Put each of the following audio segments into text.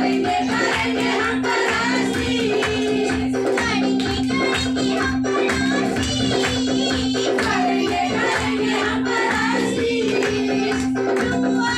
करेंगे करेंगे हम परासी, करेंगे करेंगे हम परासी, करेंगे करेंगे हम परासी। दुआ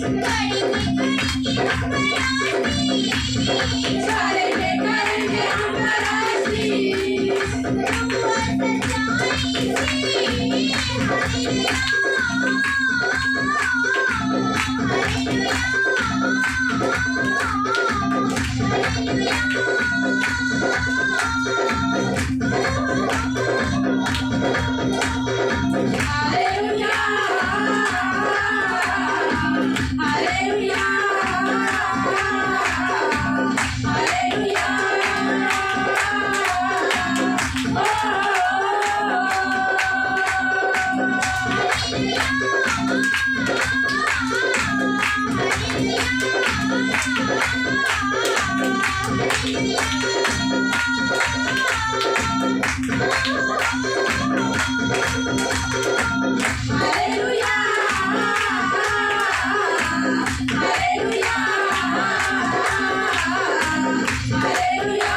सच्चाई से हालेलुया, हालेलुया, हालेलुया, हालेलुया, हालेलुया, हालेलुया, हालेलुया,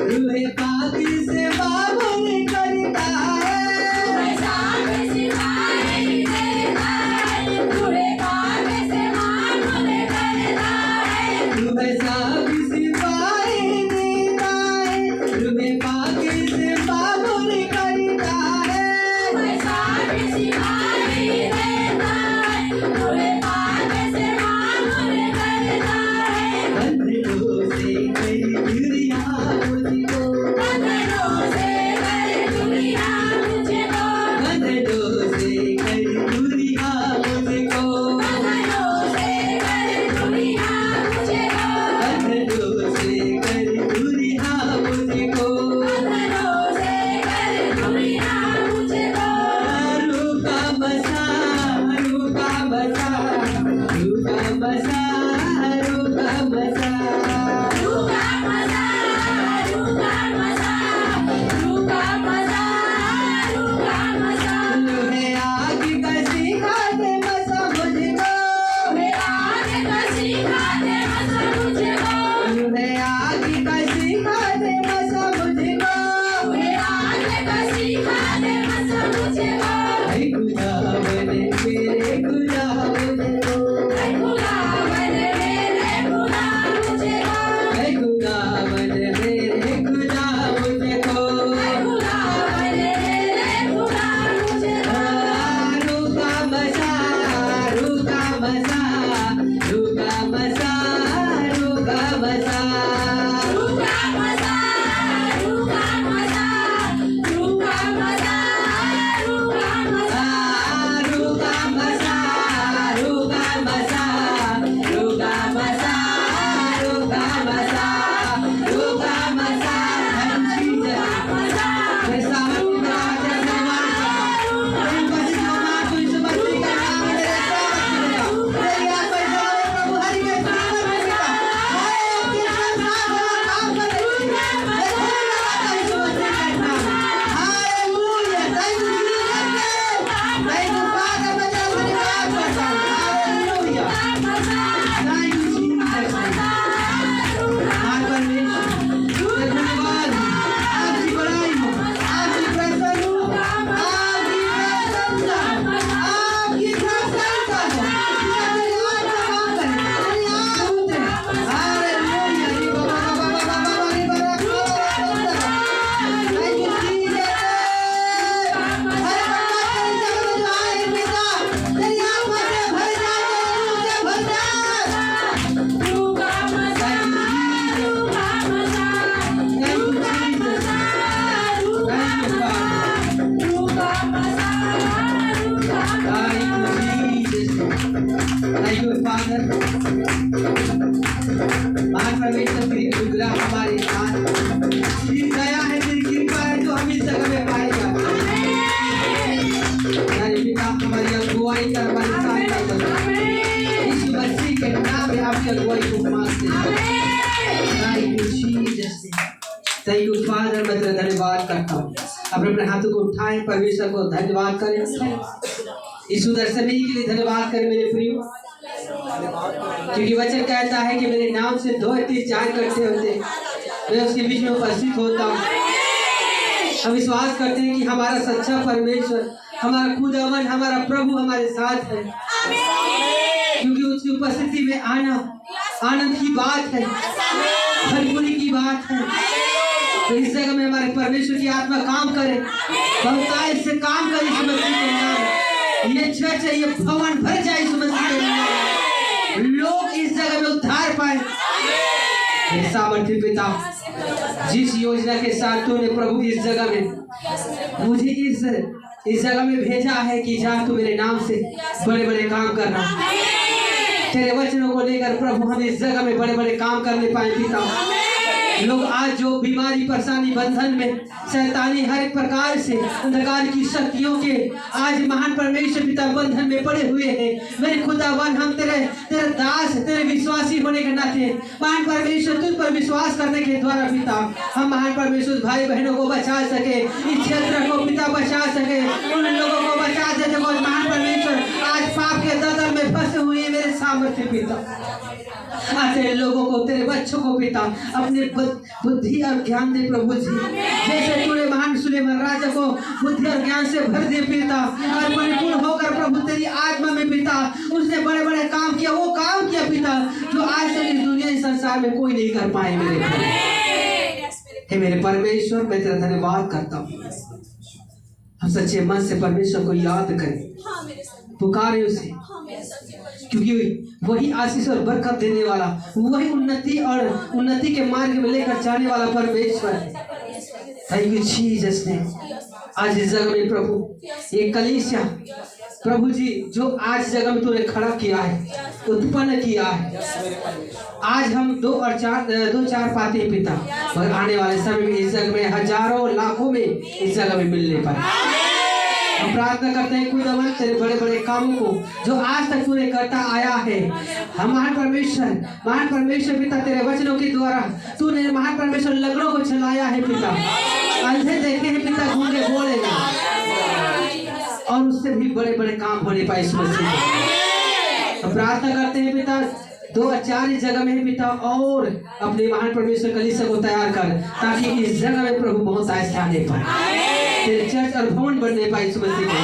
रुहे पाकी से बाबुल करता धन्यवाद करता हूँ। अपने अपने हाथों को उठाएं, परमेश्वर को धन्यवाद करें। इस सुंदर समय के लिए धन्यवाद करें मेरे प्रियो, क्योंकि वचन कहता है कि मेरे नाम से 2 या 3 जान करते होते मैं उसके बीच में उपस्थित होता हूँ। हम विश्वास करते हैं कि हमारा सच्चा परमेश्वर, हमारा खुदावन, हमारा प्रभु हमारे साथ है, क्योंकि उसकी उपस्थिति में आना आनंद की बात है, भरपूरी की बात है। तो इस जगह में हमारे परमेश्वर की आत्मा काम करे, बहुतायत से काम करे इस मसीह के नाम। ये चर्च है, ये भवन भर जाए इस मसीह के नाम, लोग इस जगह में उद्धार पाए। मेरे सामर्थ्य पिता, जिस योजना के साथ तूने प्रभु इस जगह में मुझे इस जगह में भेजा है कि जा तू मेरे नाम से बड़े बड़े काम करना, तेरे वचनों को लेकर प्रभु हम इस जगह में बड़े बड़े काम करने पाए पिता। लोग आज जो बीमारी, परेशानी, बंधन में, शैतानी हर एक प्रकार से अंधकार की शक्तियों के आज महान परमेश्वर पिता बंधन में पड़े हुए हैं, मेरे खुदावन हम तेरे दास, तेरे विश्वासी होने के नाते महान परमेश्वर तुझ पर विश्वास करने के द्वारा पिता हम महान परमेश्वर भाई बहनों को बचा सके, इस क्षेत्र को पिता बचा सके, उन लोगों को बचा सके जो महान परमेश्वर आज पाप के दलदल में फंसे हुए हैं। मेरे सामर्थ्य पिता तेरे लोगों को, तेरे बच्चों को पिता अपने बुद्धि और ज्ञान दे प्रभु जी, जैसे तूने महान सुलेमान राजा को बुद्धि और ज्ञान से भर दे पिता, और परिपूर्ण होकर प्रभु तेरी आत्मा में पिता उसने बड़े बड़े काम किया, वो काम किया पिता जो आज तक इस दुनिया, इस संसार में कोई नहीं कर पाए। मेरे परमेश्वर मैं तेरा धन्यवाद करता हूँ। हम सच्चे मन से परमेश्वर को याद करें, पुकारे उसे, क्योंकि वही आशीष और बरकत देने वाला, वही उन्नति के मार्ग में लेकर जाने वाला परमेश्वर है। थैंक यू जीसस ने आज इस जगह में प्रभु ये कलीसिया प्रभु जी जो आज जगह में तूने खड़ा किया है, उत्पन्न किया है, आज हम 2-4 पाते हैं पिता, और आने वाले समय में इस जगह में हजारों लाखों में इस जगह में मिलने पाए। हम प्रार्थना करते हैं खुदावन तेरे बड़े बड़े कामों को जो आज तक तूने करता आया है। हम महान परमेश्वर पिता तेरे वचनों के द्वारा तूने महान परमेश्वर लंगड़ों को चलाया है पिता, अंधे देखे हैं पिता, गूंगे बोले, और उससे भी बड़े बड़े काम होने पाए इस मसीह में। हम प्रार्थना करते हैं पिता 2-4 इस जगह में पिता, और अपने महान परमेश्वर कलीसिया को तैयार कर, ताकि इस जगह में प्रभु बहुत आस्था आने पाए, तेरे चर्च और भवन बनने पाए इस मसीह में।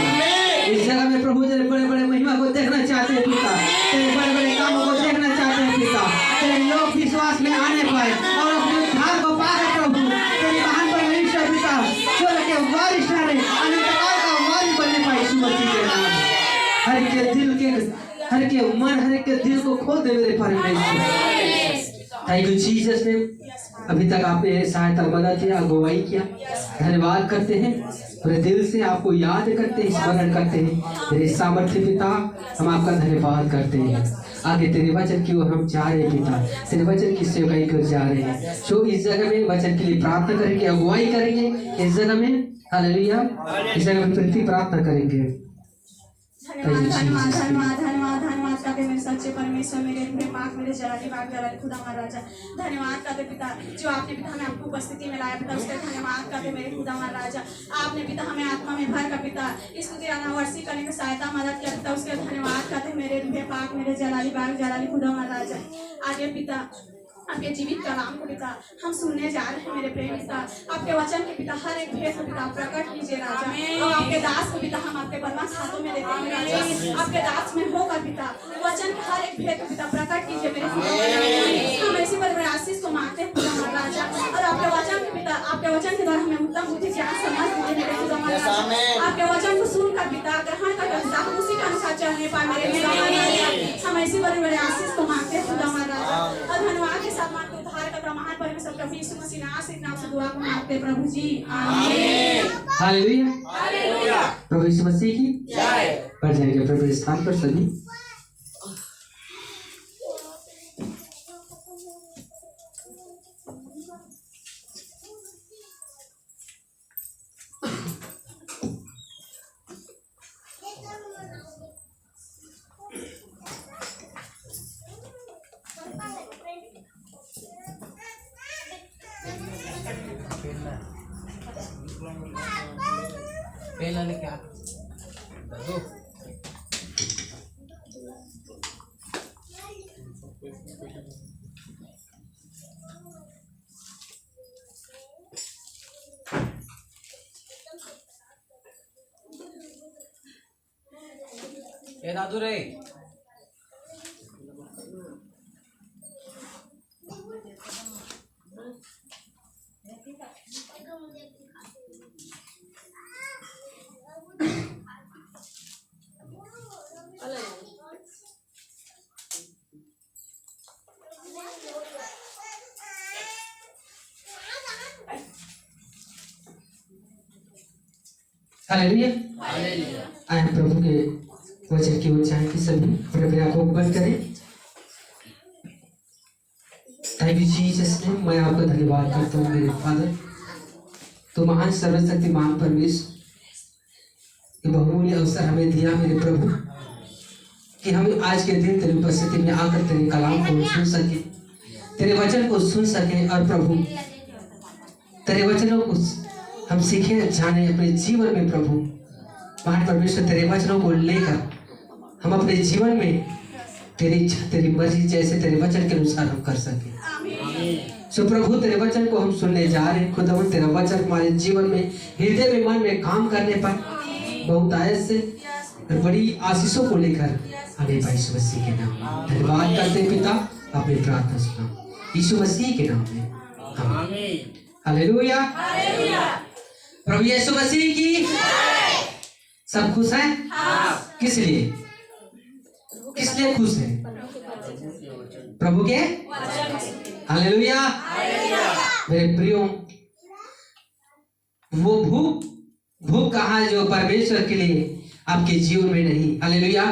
इस जगह में प्रभु तेरे बड़े बड़े महिमा को देखना चाहते हैं पिता, तेरे बड़े बड़े कामों को देखना चाहते हैं पिता, तेरे लोग विश्वास में आने पाए और अपने उद्धार को पाए प्रभु, तेरे महान परमेश्वर पिता स्वर्ग के वारिस ठहरे, अनंतकाल का वारिस बनने पाए इस मसीह के नाम। हर के दिल के, हर के मन, हर के दिल को खोल दे मेरे परमेश्वर। थैंक यू जीसस ने, अभी तक आपने सहायता, मदद किया, अगुवाई किया, धन्यवाद करते हैं, पूरे दिल से आपको याद करते हैं, स्मरण करते हैं। तेरे सामर्थ्य पिता हम आपका धन्यवाद करते हैं। आगे तेरे वचन की ओर हम जा रहे हैं पिता, तेरे वचन की सेवकाई कर जा रहे हैं। जो इस जगह में वचन के लिए प्रार्थना करेंगे, अगुवाई करेंगे इस जगह में, हालेलुया, इस जगह में प्रति प्रार्थना करेंगे। धन्यवाद करते मेरे सच्चे परमेश्वर, मेरे पाक, मेरे जलाली बाग जलाली खुदा महाराजा, धन्यवाद करते पिता जो आपने पिता हमें आपको उपस्थिति में लाया पिता, उसके धन्यवाद करते मेरे खुदा महाराजा। आपने पिता हमें आत्मा में भर कर पिता स्तुति अनावर्षी करने में सहायता मदद किया पिता, उसके धन्यवाद करते मेरे पाक, मेरे जलाली बाग जलाली खुदा महाराजा। आगे पिता आपके जीवित कलाम को पिता हम सुनने जा रहे हैं मेरे प्रेम पिता, आपके वचन के पिता हर एक भेद को पिता प्रकट कीजिए राजा, और आपके दास को पिता हम आपके बलवंत हाथों में देते हैं राजा, आपके दास में होकर पिता वचन के हर एक भेद को पिता प्रकट कीजिए मेरे खुदा। हम ऐसी पर आशीष को मांगते हैं खुदा राजा, और आपके वचन के पिता, आपके वचन के द्वारा हमें उत्तम बुद्धि ज्ञान समझ दीजिए मेरे खुदा राजा। आपके वचन को सुनकर पिता ग्रहण कर पिता हम उसी के अनुसार चलने पाए मेरे खुदा राजा। हम ऐसी बड़े आशीष को मांगते हैं खुदा राजा, और धन्यवाद के साथ मान के उद्धार का महान परमेश्वर प्रभु यीशु मसीह नासिक नाम से दुआ को मांगते हैं प्रभु जी, आमीन। हालेलुया, प्रभु यीशु मसीह की जय। बढ़ जाएंगे प्रभु स्थान पर सभी। पहला लेके आ दो ए दादू रे हालेलुया। हालेलुया आए प्रभु के वचन की ओर चाहे कि सभी अपने अपने आंखों को बंद करें। थैंक यू जीसस ने मैं आपका धन्यवाद करता हूँ मेरे फादर, तो महान सर्वशक्तिमान परमेश्वर ये बहुमूल्य अवसर हमें दिया मेरे प्रभु कि हम आज के दिन तेरी उपस्थिति में आकर तेरे कलाम को सुन सके, तेरे वचन को सुन सके और प्रभु तेरे वचनों को हम सीखे जाने अपने जीवन में। प्रभु महान परमेश्वर तेरे वचनों को लेकर हम अपने जीवन में तेरी इच्छा तेरी मर्जी जैसे तेरे वचन के अनुसार हम कर सके। सो प्रभु तेरे वचन को हम सुनने जा रहे हैं। खुदावन तेरा वचन हमारे जीवन में हृदय में मन में काम करने पर बहुत आयत से और बड़ी आशीषों को लेकर हमें यीशु मसीह के नाम धन्यवाद करते पिता, अपनी प्रार्थना सुना यीशु मसीह के नाम में आमीन। हालेलुया। प्रभु यीशु मसीह की सब खुश हैं? किस लिए खुश हैं? प्रभु के। हालेलुया। मेरे प्रियो, वो भूख कहाँ है जो परमेश्वर के लिए आपके जीवन में नहीं? हालेलुया।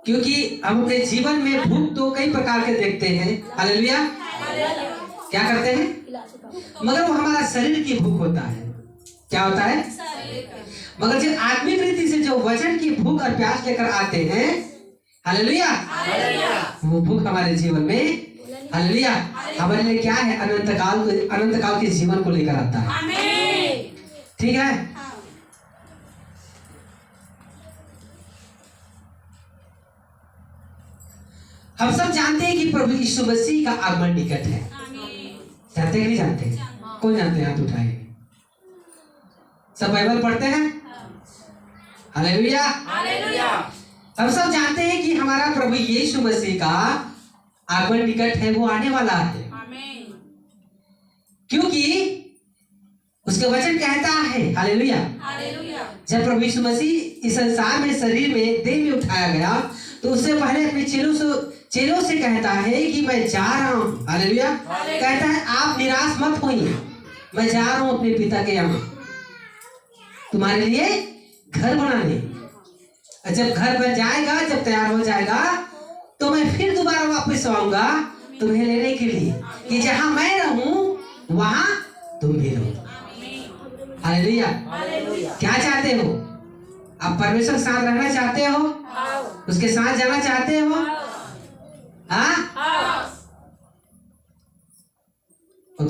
क्योंकि हम अपने जीवन में भूख तो कई प्रकार के देखते हैं। हालेलुया। क्या करते हैं? मगर वो हमारा शरीर की भूख होता है। क्या होता है? मगर जब आत्मिक रीति से जो वचन की भूख और प्यास लेकर आते हैं, हालेलुया, वो भूख हमारे जीवन में, हालेलुया, हमारे लिए क्या है? अनंत काल के जीवन को लेकर आता है। ठीक है। हम सब जानते हैं कि प्रभु यीशु मसीह का आगमन निकट है। जानते हैं कि नहीं जानते? कौन जानते हैं? हाथ उठाए। सब बाइबल पढ़ते हैं? हालेलुया। हम सब जानते हैं कि हमारा प्रभु यीशु मसीह का आगमन निकट है, वो आने वाला है। क्योंकि उसके वचन कहता है, हालेलुया, जब प्रभु यीशु मसीह इस संसार में शरीर में देह में उठाया गया तो उससे पहले अपने चेलों से कहता है कि मैं जा रहा हूँ। हालेलुया। कहता है आप निराश मत होइए, मैं जा रहा हूँ अपने पिता के यहाँ तुम्हारे लिए घर बनाने। जब घर बन जाएगा, जब तैयार हो जाएगा, तो मैं फिर दोबारा वापस आऊंगा तुम्हें लेने के लिए, कि जहां मैं रहूं वहां तुम भी रहो। हालेलुया। क्या चाहते हो? आप परमेश्वर के साथ रहना चाहते हो? उसके साथ जाना चाहते हो? हाँ। तो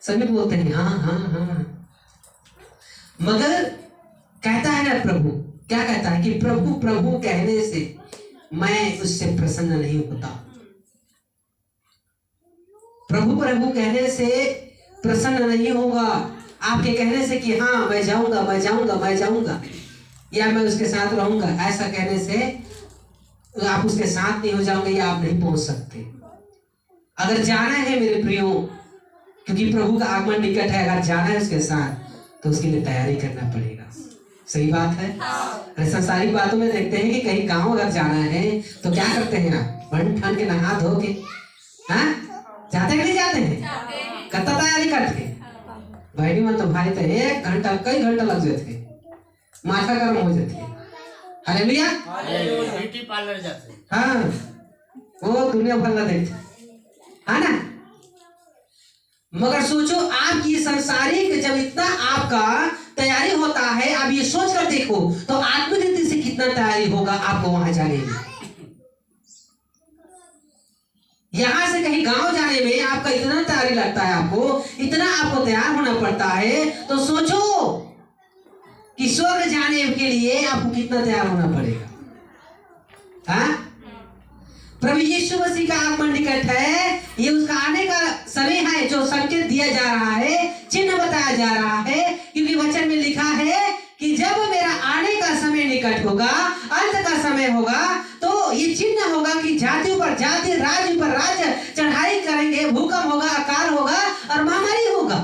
सभी बोलते हैं हाँ हाँ हाँ, मगर कहता है ना प्रभु, क्या कहता है कि प्रभु प्रभु कहने से मैं उससे प्रसन्न नहीं होता। प्रभु प्रभु कहने से प्रसन्न नहीं होगा। आपके कहने से कि हाँ मैं जाऊंगा मैं जाऊंगा मैं जाऊंगा, या मैं उसके साथ रहूंगा, ऐसा कहने से आप उसके साथ नहीं हो जाओगे या आप नहीं पहुंच सकते। अगर जाना है मेरे प्रियो, क्योंकि प्रभु का आगमन निकट है, अगर जाना है उसके साथ तो उसके लिए तैयारी करना पड़ेगा। सही बात है। अरे संसारिक बातों में देखते हैं कि कहीं गांव अगर जाना है तो क्या करते हैं आप? बन ठान के नहा धो के जाते नहीं जाते हैं? कत्ता तैयारी करते भाई मन तो भाई तो 1 घंटा कई घंटा लग जाते, माथा गर्म हो जाती है। हालेलुया। ब्यूटी पार्लर जाते। हाँ, वो दुनिया भर ना देखते, है ना। मगर सोचो आपकी संसारिक जब इतना आपका तैयारी होता है, आप ये सोच कर देखो तो आत्मिक रीति से कितना तैयारी होगा आपको वहां जाने में। यहाँ से कहीं गांव जाने में आपका इतना तैयारी लगता है, आपको इतना आपको तैयार होना पड़ता है, तो सोचो कि स्वर्ग जाने के लिए आपको कितना तैयार होना पड़ेगा। हाँ, प्रभु यीशु मसीह का आगमन निकट है, ये उसका आने का समय है जो संकेत दिया जा रहा है, चिन्ह बताया जा रहा है, क्योंकि वचन में लिखा है कि जब मेरा आने का समय निकट होगा, अंत का समय होगा, तो ये चिन्ह होगा कि जाति पर जाति, राज्य पर राज्य चढ़ाई करेंगे, भूकंप होगा, अकाल होगा और महामारी होगा।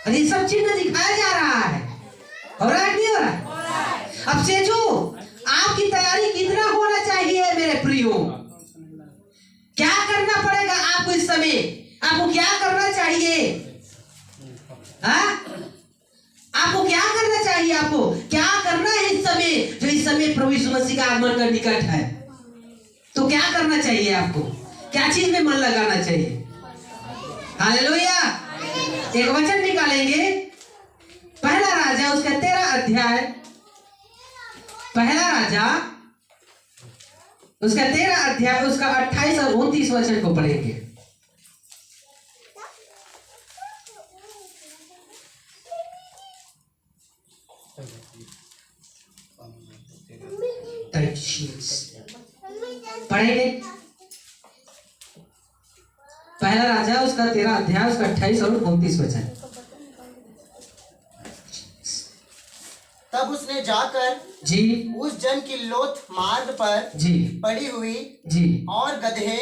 और ये सब चिन्ह दिखाया जा रहा है। हो रहा है नहीं हो रहा? अब सोचो आपकी तैयारी कितना होना चाहिए मेरे प्रियो। क्या करना पड़ेगा आपको इस समय? आपको क्या करना चाहिए? हाँ, आपको क्या करना चाहिए? आपको क्या करना है इस समय, जो इस समय प्रभु यीशु मसीह का आगमन का निकट है? तो क्या करना चाहिए आपको? क्या चीज में मन लगाना चाहिए? हालेलुया। एक वचन निकालेंगे, पहला राजा उसका 13 अध्याय, पहला राजा उसका 13 अध्याय उसका 28 और 29 वचन को पढ़ेंगे। पढ़ेंगे पहला राजा उसका 13 अध्याय उसका 28 और 29 वचन। तब उसने जाकर जी उस जन की लोथ मार्ग पर जी पड़ी हुई जी और गधे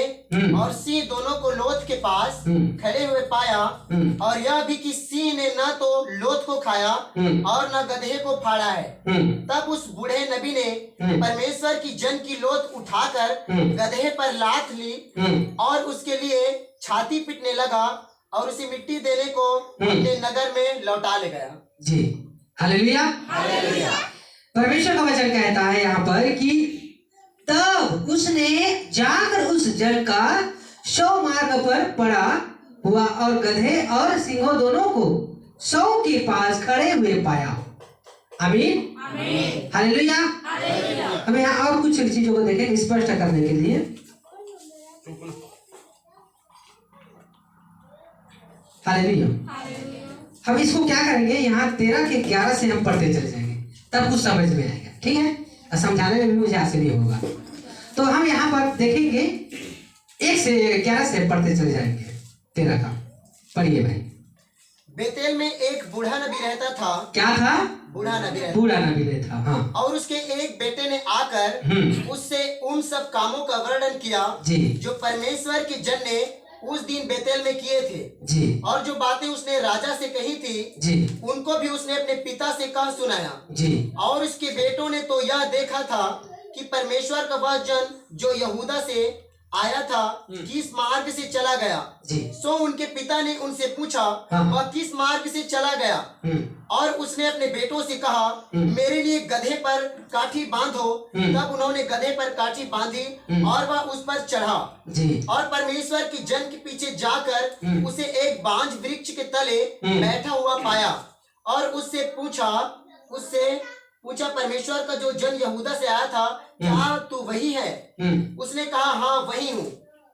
और सिंह दोनों को लोथ के पास खड़े हुए पाया, और यह भी कि सिंह ने न तो लोथ को खाया और न गधे को फाड़ा है। तब उस बूढ़े नबी ने परमेश्वर की जन की लोथ उठाकर गधे पर लात ली और उसके लिए छाती पीटने लगा और उसे मिट्टी देने को अपने नगर में लौटा ले गया। जी हालेलुया। परमेश्वर का वचन कहता है यहाँ पर कि तब उसने जाकर उस जन का शव मार्ग पर पड़ा हुआ और गधे और सिंहों दोनों को शव के पास खड़े हुए पाया। आमीन हालेलुया। हम यहाँ और कुछ चीजों को देखें स्पष्ट करने के लिए। हालेलुया। हम इसको क्या करेंगे, यहाँ 13 के 11 से हम पढ़ते चले जाएंगे, तब कुछ समझ में आएगा। ठीक है, और समझाने में भी मुझे आसानी होगा। तो हम यहाँ पर देखेंगे 1 से 11 से पढ़ते चले जाएंगे 13 का। पढ़िए भाई। बेतेल में एक बूढ़ा नबी रहता था। क्या था? बूढ़ा नबी रहता बूढ़ा नबी था। हाँ। और उसके एक बेटे ने आकर उससे उन सब कामों का वर्णन किया जी जो परमेश्वर के जन ने उस दिन बेतेल में किए थे जी, और जो बातें उसने राजा से कही थी जी उनको भी उसने अपने पिता से कह सुनाया जी। और उसके बेटों ने तो यह देखा था कि परमेश्वर का वह जन जो यहूदा से आया था किस मार्ग से चला गया। जी। सो उनके पिता ने उनसे पूछा हाँ। वह किस मार्ग से चला गया, और उसने अपने बेटों से कहा मेरे लिए गधे पर काठी बांधो। तब उन्होंने गधे पर काठी बांधी और वह उस पर चढ़ा जी। और परमेश्वर की जन के पीछे जाकर उसे एक बांझ वृक्ष के तले बैठा हुआ पाया और उससे पूछा परमेश्वर का जो जन यहूदा से आया था क्या तू वही है? उसने कहा हाँ वही हूँ।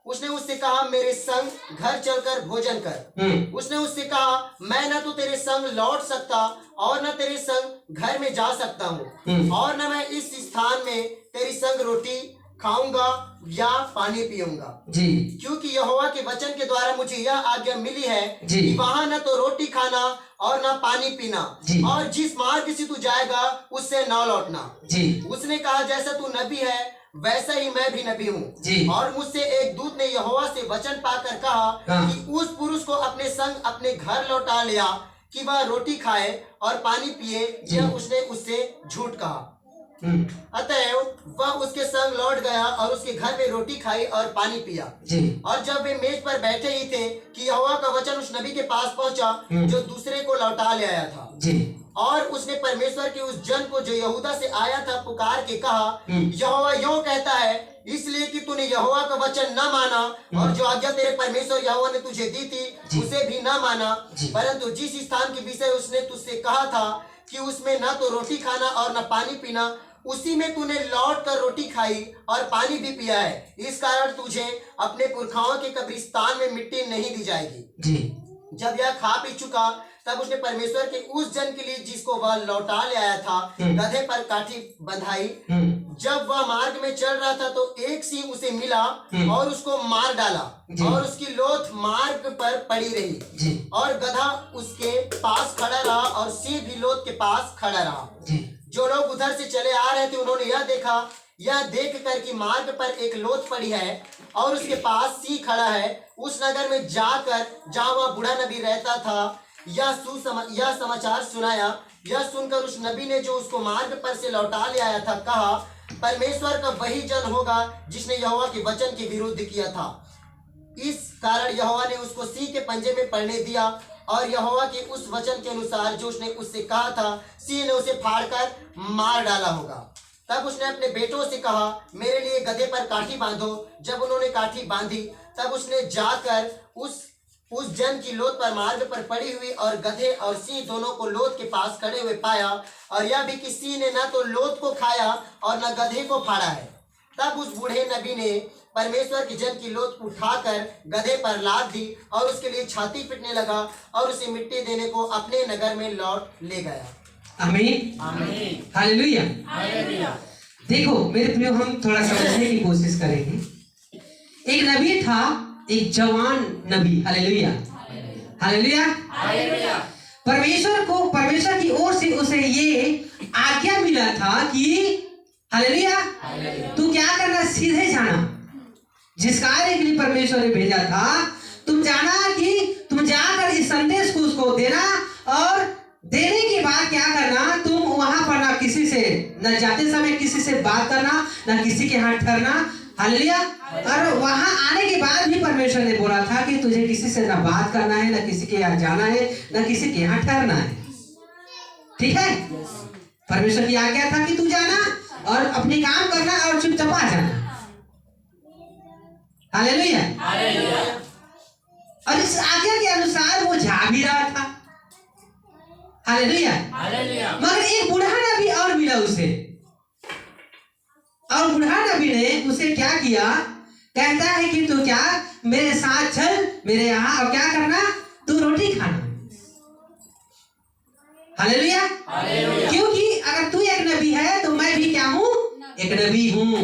उसने उससे कहा मेरे संग घर चलकर भोजन कर। उसने उससे कहा मैं न तो तेरे संग लौट सकता और न तेरे संग घर में जा सकता हूँ और न मैं इस स्थान में तेरी संग रोटी खाऊंगा या पानी पीऊंगा जी। क्योंकि यहोवा के वचन के द्वारा मुझे यह आज्ञा मिली है जी। कि वहाँ न तो रोटी खाना और न पानी पीना जी। और जिस मार्ग से तू जाएगा उससे न लौटना जी। उसने कहा जैसा तू नबी है वैसा ही मैं भी नबी जी। हूँ। और मुझसे एक दूत ने यहोवा से वचन पाकर कहा हाँ। कि उस पुरुष को अपने संग अपने घर लौटा लिया कि वह रोटी खाए और पानी पिए। यह उसने उससे झूठ कहा। अतएव वह उसके संग लौट गया और उसके घर में रोटी खाई और पानी पिया जी। और जब वे मेज पर बैठे ही थे कि यहोवा का वचन उस नबी के पास पहुंचा जो दूसरे को लौटा ले आया था जी। और उसने परमेश्वर के उस जन को जो यहूदा से आया था पुकार के कहा यहोवा यूं कहता है इसलिए कि तूने यहोवा का वचन न माना और जो आज्ञा तेरे परमेश्वर यहोवा ने तुझे दी थी उसे भी न माना, परंतु जिस स्थान के विषय उसने तुझसे कहा था कि उसमें न तो रोटी खाना और न पानी पीना उसी में तूने लौट कर रोटी खाई और पानी भी पिया है, इस कारण तुझे अपने पुरखाओं के कब्रिस्तान में मिट्टी नहीं दी जाएगी। जी। जब यह खा पी चुका तब उसने परमेश्वर के उस जन के लिए जिसको वह लौटा ले आया था गधे पर काठी बंधाई। जब वह मार्ग में चल रहा था तो एक सिंह उसे मिला और उसको मार डाला और उसकी लोथ मार्ग पर पड़ी रही और गधा उसके पास खड़ा रहा और सिंह भी लोथ के पास खड़ा रहा। जो लोग उधर से चले आ रहे थे उन्होंने यह देख कर कि मार्ग पर एक लोथ पड़ी है और उसके पास सिंह खड़ा है, उस नगर में जाकर जहाँ वह बूढ़ा नबी रहता था यह समाचार सुनाया। यह सुनकर उस नबी ने जो उसको मार्ग पर से लौटा ले आया था कहा, परमेश्वर का वही जन होगा जिसने यहोवा के वचन के विरुद्ध किया था। इस कारण यहोवा ने उसको सिंह के पंजे में पड़ने दिया और यहोवा के उस वचन के अनुसार जो उसने उससे कहा था सिंह ने उसे फाड़कर मार डाला होगा। तब उसने अपने बेटों से कहा, मेरे लिए गधे पर काठी बांधो। जब उन्होंने काठी बांधी तब उसने जाकर उस जन की लोथ पर मार्ग पर पड़ी हुई और गधे और सिंह दोनों को लोथ के पास खड़े हुए पाया, और यह भी कि सिंह ने न तो लोथ को खाया और न गधे को फाड़ा है। तब उस बूढ़े नबी ने परमेश्वर के जन की लोथ उठाकर गधे पर लाद दी और उसके लिए छाती पीटने लगा और उसे मिट्टी देने को अपने नगर में लौट ले गया। आमीन, आमीन, हालेलुया। हालेलुया। देखो मेरे प्रियो, हम थोड़ा समझने की कोशिश करेंगे। एक नबी था, एक जवान नबी। हालेलुया, हालेलुया, हालेलुया। परमेश्वर की ओर से उसे ये आज्ञा मिला था कि हालेलुया, तू क्या करना, सीधे जाना। जिस कार्य के लिए परमेश्वर ने भेजा था तुम जाना, कि तुम जाकर इस संदेश को उसको देना, और देने के बाद क्या करना, तुम वहां पर ना किसी से, न जाते समय किसी से बात करना, न किसी के हाथ ठहरना। हालेलुया। और वहां आने के बाद भी परमेश्वर ने बोला था कि तुझे किसी से ना बात करना है, न किसी के यहाँ जाना है, न किसी के यहाँ ठहरना है। ठीक है, परमेश्वर की आज्ञा था कि तू जाना और अपने काम करना और चुपचाप आ जाना। Hallelujah, hallelujah. और इस आज्ञा के अनुसार वो जा भी रहा था। Hallelujah, hallelujah. मगर एक बूढ़ा नबी और मिला उसे, और बूढ़ा नबी ने उसे क्या किया, कहता है कि तू क्या मेरे साथ चल मेरे यहाँ, और क्या करना, तू रोटी खाना। Hallelujah, hallelujah. क्योंकि अगर तू एक नबी है तो मैं भी क्या हूं, एक नबी हूं।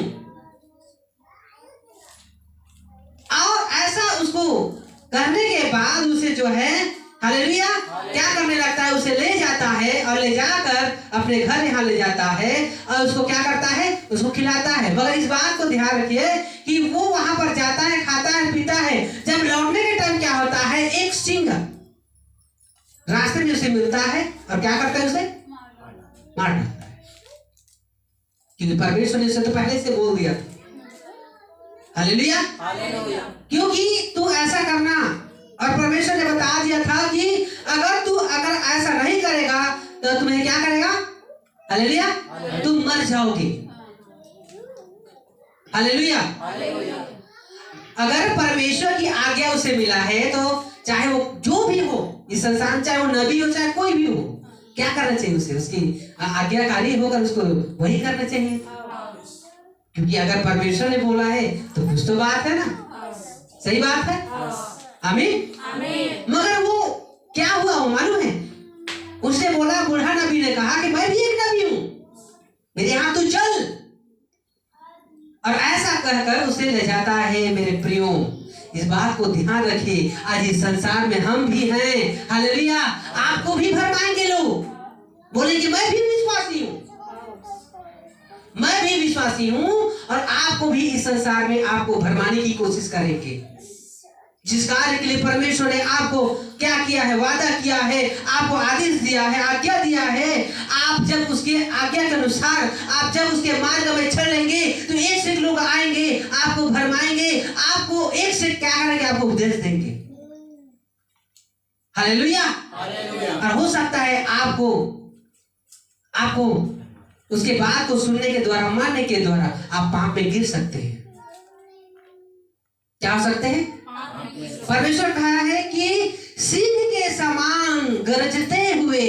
और ऐसा उसको करने के बाद उसे जो है, हालेलुया, क्या करने लगता है, उसे ले जाता है और ले जाकर अपने घर यहाँ ले जाता है और उसको क्या करता है, उसको खिलाता है। मगर इस बात को ध्यान रखिए कि वो वहां पर जाता है, खाता है, पीता है। जब लौटने के टाइम क्या होता है, एक सिंह रास्ते में उसे मिलता है और क्या करता है, उसे मार डालता है। क्योंकि परमेश्वर ने उसे तो पहले से बोल दिया। Hallelujah, hallelujah. क्योंकि तू ऐसा करना, और परमेश्वर ने बता दिया था कि अगर ऐसा नहीं करेगा तो तुम्हें क्या करेगा, हालेलुया, तुम मर जाओगे। हालेलुया। अगर परमेश्वर की आज्ञा उसे मिला है तो चाहे वो जो भी हो इस संसार, चाहे वो नबी हो चाहे कोई भी हो, क्या करना चाहिए उसे, उसकी आज्ञाकारी होकर उसको वही करना चाहिए। क्योंकि अगर परमेश्वर ने बोला है तो कुछ तो बात है ना, सही बात है। आमीन, आमीन। मगर वो क्या हुआ, वो मालूम है, उसने बोला, बूढ़ा नबी ने कहा कि मैं भी एक नबी हूं, मेरे यहाँ तू चल। और ऐसा कहकर उसे ले जाता है। मेरे प्रियो, इस बात को ध्यान रखिए, आज इस संसार में हम भी हैं। हालेलुया, आपको भी भरमाएंगे लोग, बोलेंगे मैं भी विश्वासी हूं, मैं भी विश्वासी हूं, और आपको भी इस संसार में आपको भरमाने की कोशिश करेंगे। जिस कार्य के लिए परमेश्वर ने आपको क्या किया है, वादा किया है, आपको आदेश दिया है, आज्ञा दिया है, आप जब उसके आज्ञा के अनुसार आप जब उसके मार्ग में चलेंगे तो एक से एक लोग आएंगे, आपको भरमाएंगे, आपको एक से क्या करेंगे, आपको उपदेश देंगे। Hallelujah, hallelujah. और हो सकता है आपको उसके बात को सुनने के द्वारा, मानने के द्वारा आप पाप में गिर सकते हैं। क्या हो सकते हैं? परमेश्वर कहा है कि सिंह के समान गरजते हुए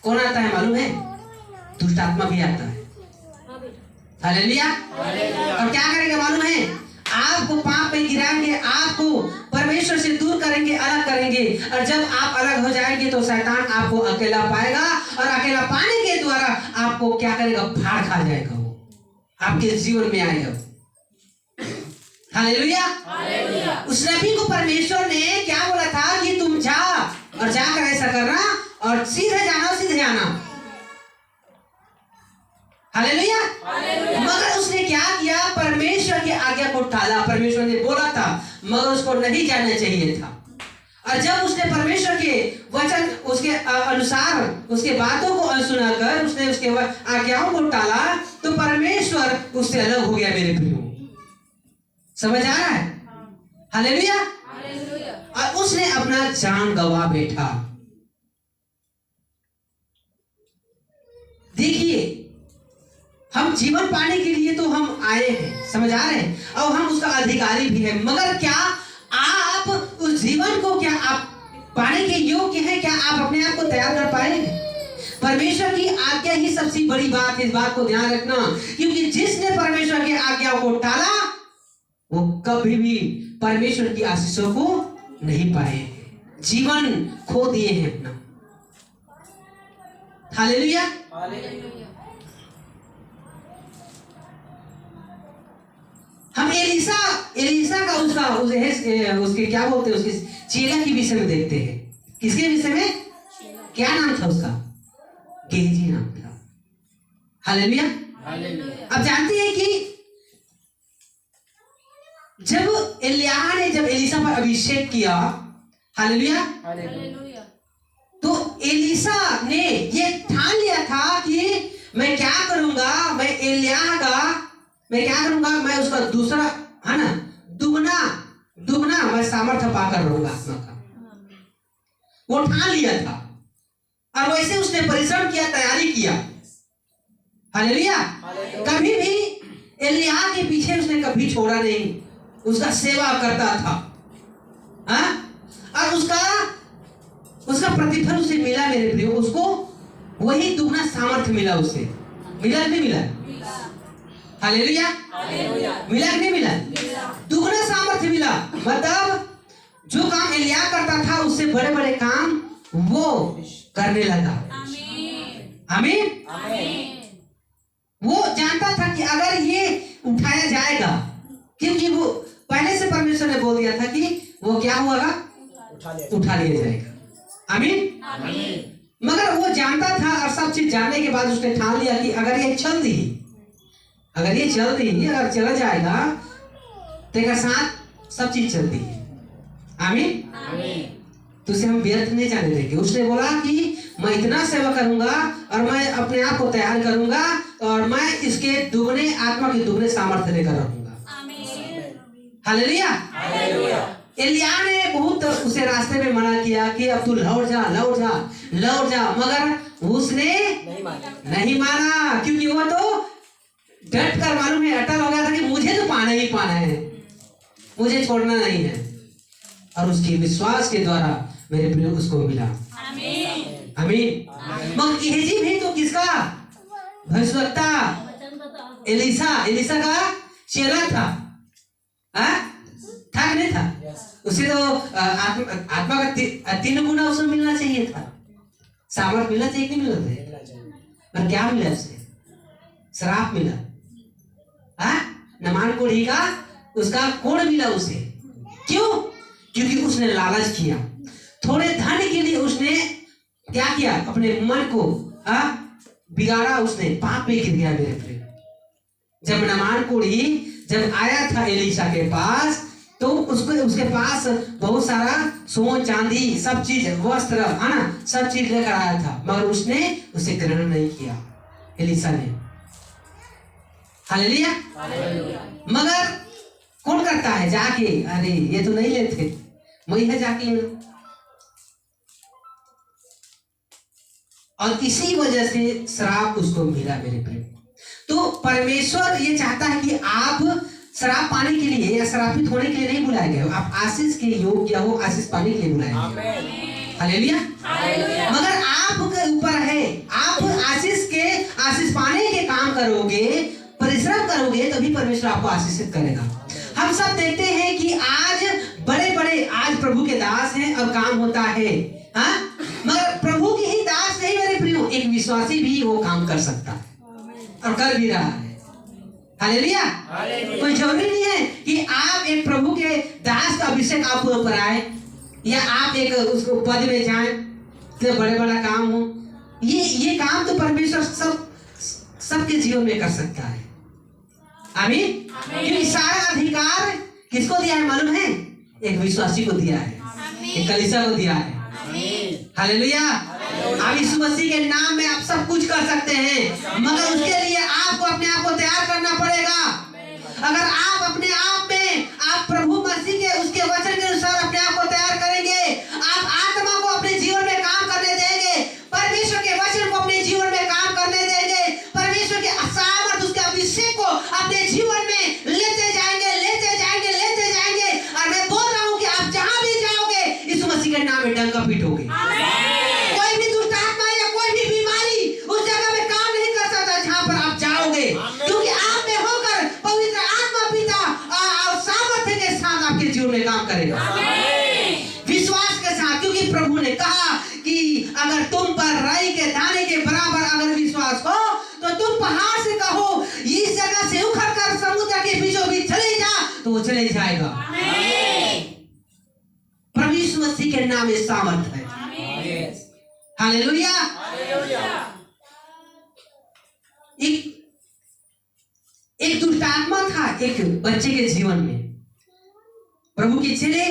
कौन आता है, मालूम है? दुष्ट आत्मा भी आता है। हालेलुया। और क्या करेंगे मालूम है? आपको पाप में गिराएंगे, आपको परमेश्वर से दूर करेंगे, अलग करेंगे। और जब आप अलग हो जाएंगे तो शैतान आपको अकेला पाएगा, और अकेला पाने के द्वारा आपको क्या करेगा? फाड़ खा जाएगा, वो आपके जीवन में आएगा। हालेलुया। उस नबी को परमेश्वर ने क्या बोला था कि तुम जा और जाकर ऐसा करना और सीधे जाना, सीधे आना। हालेलुया। मगर उसने क्या किया? परमेश्वर की आज्ञा को टाला। परमेश्वर ने बोला था मगर उसको नहीं जाना चाहिए था। और जब उसने परमेश्वर के वचन उसके अनुसार उसके बातों को सुनाकर उसने उसके आज्ञाओं को टाला तो परमेश्वर उससे अलग हो गया। मेरे प्रियो, समझ आ रहा है? हालेलुया। और उसने अपना जान गवा बैठा। देखिए, हम जीवन पाने के लिए तो हम आए हैं, समझ आ रहे हैं, और हम उसका अधिकारी भी है। मगर क्या आप उस जीवन को क्या आप पाने के योग्य हैं? क्या आप अपने आप को तैयार कर पाएंगे? परमेश्वर की आज्ञा ही सबसे बड़ी बात है। इस बात को ध्यान रखना, क्योंकि जिसने परमेश्वर की आज्ञाओं को टाला वो कभी भी परमेश्वर की आशीषों को नहीं पाए, जीवन खो दिए हैं अपना। हालेलुया। हम एलिसा का उसके क्या बोलते हैं, उसके चेला के विषय में देखते हैं। किसके विषय में? क्या नाम था उसका? गेहजी नाम था। हालेलुया। अब जानते हैं कि जब एलिय्याह ने जब एलिसा पर अभिषेक किया, हालेलुया, तो एलिसा ने ये ठान लिया था कि मैं क्या करूंगा, मैं एलिय्याह का मैं क्या करूंगा, मैं उसका दूसरा है ना दुगना मैं सामर्थ्य पाकर रहूंगा आत्मा का। वो ठान लिया था और वैसे उसने परिश्रम किया, तैयारी किया। हालेलुया। कभी भी एलिय्याह के पीछे उसने कभी छोड़ा नहीं, उसका सेवा करता था। हाँ? और उसका प्रतिफल उसे मिला। मेरे प्रियो, उसको वही दुगना सामर्थ्य मिला। उसे मिला नहीं मिला? हालेलुया। मिला कि नहीं मिला? दुगना सामर्थ्य मिला। मतलब जो काम एलिय्याह करता था उससे बड़े बड़े काम वो करने लगा। आमीन। वो जानता था कि अगर ये उठाया जाएगा, क्योंकि वो पहले से परमेश्वर ने बोल दिया था कि वो क्या होगा, उठा लिया जाएगा। आमीन। मगर वो जानता था और सब चीज जानने के बाद उसने ठान लिया कि अगर ये चल रही अगर चला जाएगा तो एक साथ सब चीज चलती है। आमीन। तो उसे हम व्यर्थ नहीं जाने देंगे। उसने बोला कि मैं इतना सेवा करूंगा और मैं अपने आप को तैयार करूंगा और मैं इसके दुगने आत्मा के दुगने सामर्थ्य लेकर रहूंगा। हालेलुया। एलिय्याह ने बहुत उसे रास्ते में मना किया कि अब तू लौट जा, मगर उसने नहीं माना, क्योंकि वो तो डट कर मालूम है, अटल हो गया था कि मुझे तो पाना ही पाना है, मुझे छोड़ना नहीं है। और उसके विश्वास के द्वारा मेरे प्रिय उसको मिला। आमीन। मगर गेहजी भी तो किसका भविष्यवक्ता? एलिसा का चेला था। था कि नहीं था? उसे तो आत्मा का 3 गुना उसे मिलना चाहिए था, सामर्थ मिलना चाहिए कि नहीं मिलना चाहिए? पर क्या मिला उसे? श्राप मिला। नमान कोढ़ी का उसका कोड़ मिला उसे। क्यों? क्योंकि उसने लालच किया, थोड़े धन के लिए उसने क्या किया, अपने मन को बिगाड़ा, उसने पाप में गिर गया। मेरे प्रिय, जब नमान कोढ़ी जब आया था एलिशा के पास तो उसके पास बहुत सारा सोन चांदी सब चीज, वस्त्र है ना, सब चीज लेकर आया था, मगर उसने उसे ग्रहण नहीं किया एलिशा ने। हालेलुया। मगर कौन करता है जाके, अरे ये तो नहीं लेते, वही है जाके। और इसी वजह से श्राप उसको मिला। मेरे प्रिय, तो परमेश्वर ये चाहता है कि आप श्राप पाने के लिए या श्रापित होने के लिए नहीं बुलाए गए हो, आप आशीष के योग्य हो, आशीष पाने के लिए बुलाए गए। हालेलुया। मगर आपके ऊपर है, आप आशीष के आशीष पाने के काम करोगे, परिश्रम करोगे, तभी परमेश्वर आपको आशीषित करेगा। हम सब देखते हैं कि आज बड़े बड़े आज प्रभु के दास हैं और काम होता है, हाँ, मगर प्रभु के ही दास नहीं मेरे प्रियो, एक विश्वासी भी वो काम कर सकता है और कर भी रहा है। हालेलुया। कोई जरूरी नहीं है कि आप एक प्रभु के दास का अभिषेक आपके ऊपर आए या आप एक उसको पद में जाएं तो बड़े बड़ा काम हो। ये काम तो परमेश्वर सबके जीवन में कर सकता है। आमीन। क्योंकि सारा अधिकार किसको दिया है मालूम है? एक विश्वासी को दिया है, एक कलीसिया को दिया है। हालेलुया। आप यीशु मसीह के नाम में आप सब कुछ कर सकते हैं, मगर उसके लिए आपको अपने आप को तैयार करना पड़ेगा। अगर आप अपने आप में आप प्रभु मसीह के उसके वचन के अनुसार अपने आप को तैयार करेंगे, आप आत्मा को अपने जीवन में काम करने देंगे, परमेश्वर के वचन को अपने जीवन में काम करने देंगे, परमेश्वर के सामर्थ उसके अभिषेक को अपने जीवन में लेते जाएंगे, लेते जाएंगे, लेते जाएंगे। और मैं बोल रहा हूँ कि आप जहां भी जाओगे यीशु मसीह के नाम में डंका पीटोगे। कोई भी दुष्ट आत्मा या कोई भी बीमारी उस जगह में काम नहीं कर सकता जहां पर आप जाओगे, क्योंकि आप में होकर पवित्र आत्मा पिता और सामर्थ्य के साथ आपके जीवन में काम करेगा, विश्वास के साथ। क्योंकि प्रभु ने कहा कि अगर तुम पर राई के दाने के बराबर अगर विश्वास हो तो तुम पहाड़ से कहो इस जगह से उखड़ कर समुद्र के बीचों बीच चले जा, तो वो चले जाएगा। प्रभु यीशु मसीह के नाम में सामर्थ है। हालेलुया। एक दुष्ट आत्मा था एक बच्चे के जीवन में। प्रभु के चेले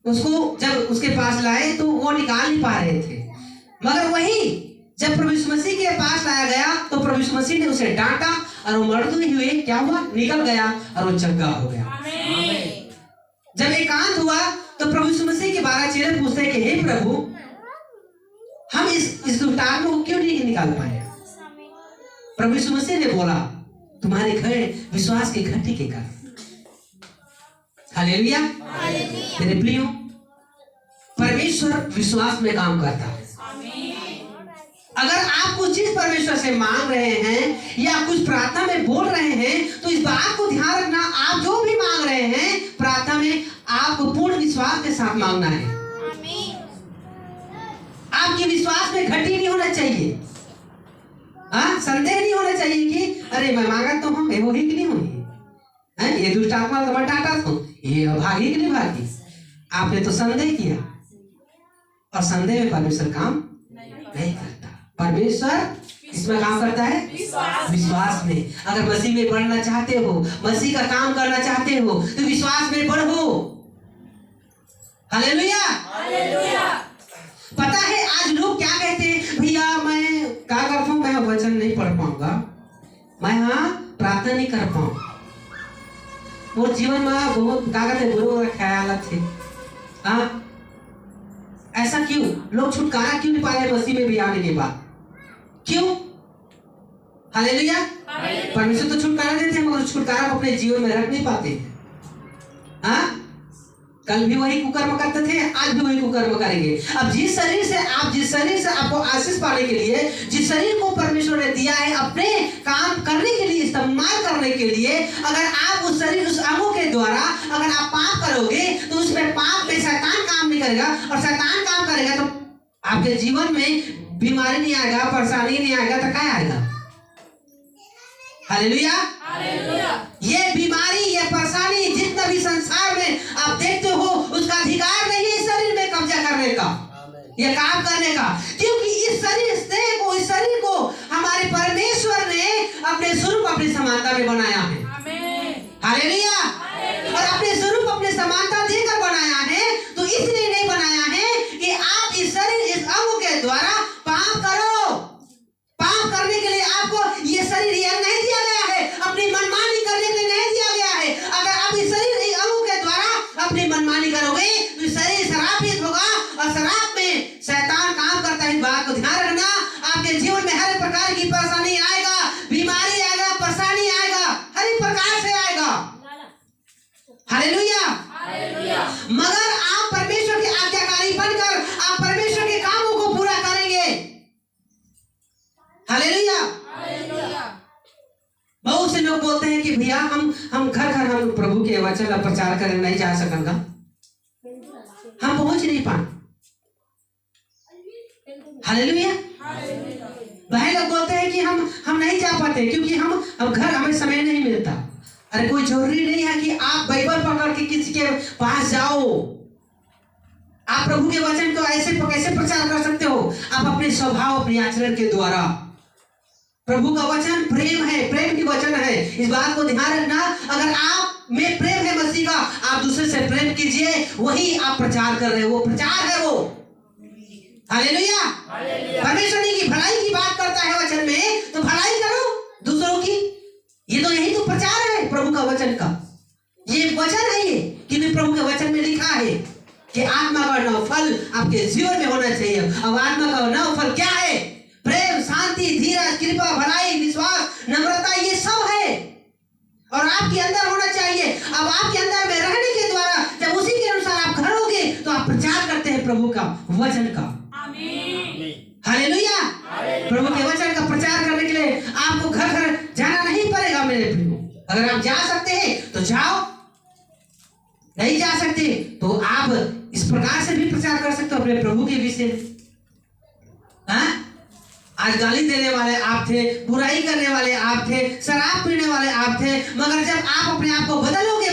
उसको जब उसके पास लाए तो वो निकाल नहीं पा रहे थे, मगर वही जब प्रभु यीशु मसीह के पास लाया गया तो प्रभु यीशु मसीह ने उसे डांटा और वो मरते हुए क्या हुआ, निकल गया और वो चंगा हो गया। जब एकांत हुआ तो प्रभु यीशु मसीह के 12 चेले पूछते हैं कि हे प्रभु, हम इस दुष्ट आत्मा को क्यों नहीं निकाल पाए? प्रभु यीशु मसीह ने बोला, तुम्हारे घर विश्वास की घटी के कारण। हालेलुया। मेरे प्रियो, परमेश्वर विश्वास में काम करता है। अगर आप कुछ चीज परमेश्वर से मांग रहे हैं या कुछ प्रार्थना में बोल रहे हैं तो इस बात को ध्यान रखना, आप जो भी मांग रहे हैं प्रार्थना में आपको पूर्ण विश्वास के साथ मांगना है। आपके विश्वास में घटी नहीं होना चाहिए, हाँ, संदेह नहीं होना चाहिए कि अरे मैं मांगा तो हूँ, वो ही कि नहीं हुई, ये दुष्ट आत्मा तो मैं डांटा था, ये भागी कि नहीं भागी। आपने तो संदेह किया, और संदेह में परमेश्वर काम नहीं करता। परमेश्वर इसमें काम करता है विश्वास में। अगर मसीह में बढ़ना चाहते हो, मसीह का काम करना चाहते हो तो विश्वास में बढ़ो। हालेलुया। पता है आज लोग क्या कहते हैं, भैया मैं क्या करता हूँ, मैं वचन नहीं पढ़ पाऊंगा, मैं हाँ प्रार्थना नहीं कर पाऊँ, वो जीवन में बहुत क्या कहते बुरे ख्याल थे। हाँ, ऐसा क्यों? लोग छुटकारा क्यों नहीं पा रहे मसीह में भी आने के बाद? क्यों? हालेलुया। परमेश्वर तो छुटकारा देते हैं, मगर छुटकारा को अपने जीवन में रख नहीं पाते हैं। हाँ, कल भी वही कुकर्म करते थे, आज भी वही कुकर्म करेंगे। अब जिस शरीर से आपको आशीष पाने के लिए, जिस शरीर को परमेश्वर ने दिया है अपने काम करने के लिए, इस्तेमाल करने के लिए, अगर आप उस शरीर उस अंगों के द्वारा अगर आप पाप करोगे तो उसमें पाप में शैतान काम नहीं करेगा, और शैतान काम करेगा तो आपके जीवन में बीमारी नहीं आएगा, परेशानी नहीं आएगा, तो क्या आएगा? हालेलुया। ये बीमारी, ये परेशानी जितना भी संसार में आप देखते हो, उसका अधिकार नहीं है इस शरीर में कब्जा करने का, ये काम करने का, क्योंकि इस शरीर को हमारे परमेश्वर ने अपने स्वरूप अपनी समानता में बनाया है। हालेलुया। और अपने स्वरूप अपने समानता देकर बनाया है, तो इसलिए नहीं बनाया है कि आप इस शरीर इस अंग के द्वारा पाप करो। पाप करने के लिए आपको ये शरीर ये नहीं दिया गया है, अपनी मनमानी करने के लिए नहीं दिया गया है। अगर आप इस शरीर इस अंग के द्वारा अपनी मनमानी करोगे तो शरीर शराबित होगा, और शराब में शैतान काम करता है। इस बात को ध्यान रखना, आपके जीवन में हर प्रकार की परेशानी आएगा, बीमारी आएगा, परेशानी आएगा, हर एक प्रकार से आएगा। हैं कि भैया हम घर घर हम प्रभु के वचन का प्रचार करने नहीं जा सकेंगे, हम पहुंच नहीं पाए। हालेलुया। भाई लोग बोलते हैं कि हम नहीं जा पाते क्योंकि हम घर हमें समय नहीं मिलता। अरे कोई जरूरी नहीं है कि आप बाइबल पकड़ के किसी के पास जाओ। आप प्रभु के वचन को ऐसे कैसे प्रचार कर सकते हो? आप अपने स्वभाव, अपने आचरण के द्वारा। प्रभु का वचन प्रेम है, प्रेम की वचन है, इस बात को ध्यान रखना। अगर आप में प्रेम है मसीह का, आप दूसरे से प्रेम कीजिए, वही आप प्रचार कर रहे हो, वो प्रचार है वो। हालेलुया। परमेश्वर की भलाई की बात करता है वचन में, तो भलाई करो दूसरों की। ये तो यही तो प्रचार है प्रभु का वचन का। ये वचन है ये कि प्रभु के वचन में लिखा है कि आत्मा का नव फल आपके जीवन में होना चाहिए। अब आत्मा का नव फल क्या है? प्रेम, शांति, धीरज, कृपा, भलाई, विश्वास, नम्रता, ये सब है और आपके अंदर होना चाहिए। अब आपके अंदर में रहने के द्वारा जब उसी के अनुसार आप करोगे तो आप प्रचार करते हैं प्रभु का वचन का। हालेलुया। प्रभु के वचन का प्रचार करने के लिए आपको घर घर जाना नहीं पड़ेगा मेरे प्रियो। अगर आप जा सकते हैं तो जाओ, नहीं जा सकते तो आप इस प्रकार से भी प्रचार कर सकते हो अपने प्रभु के विषय में। हाँ? आज गाली देने वाले आप थे, बुराई करने वाले आप थे, शराब पीने वाले आप थे, मगर जब आप अपने आप को बदलोगे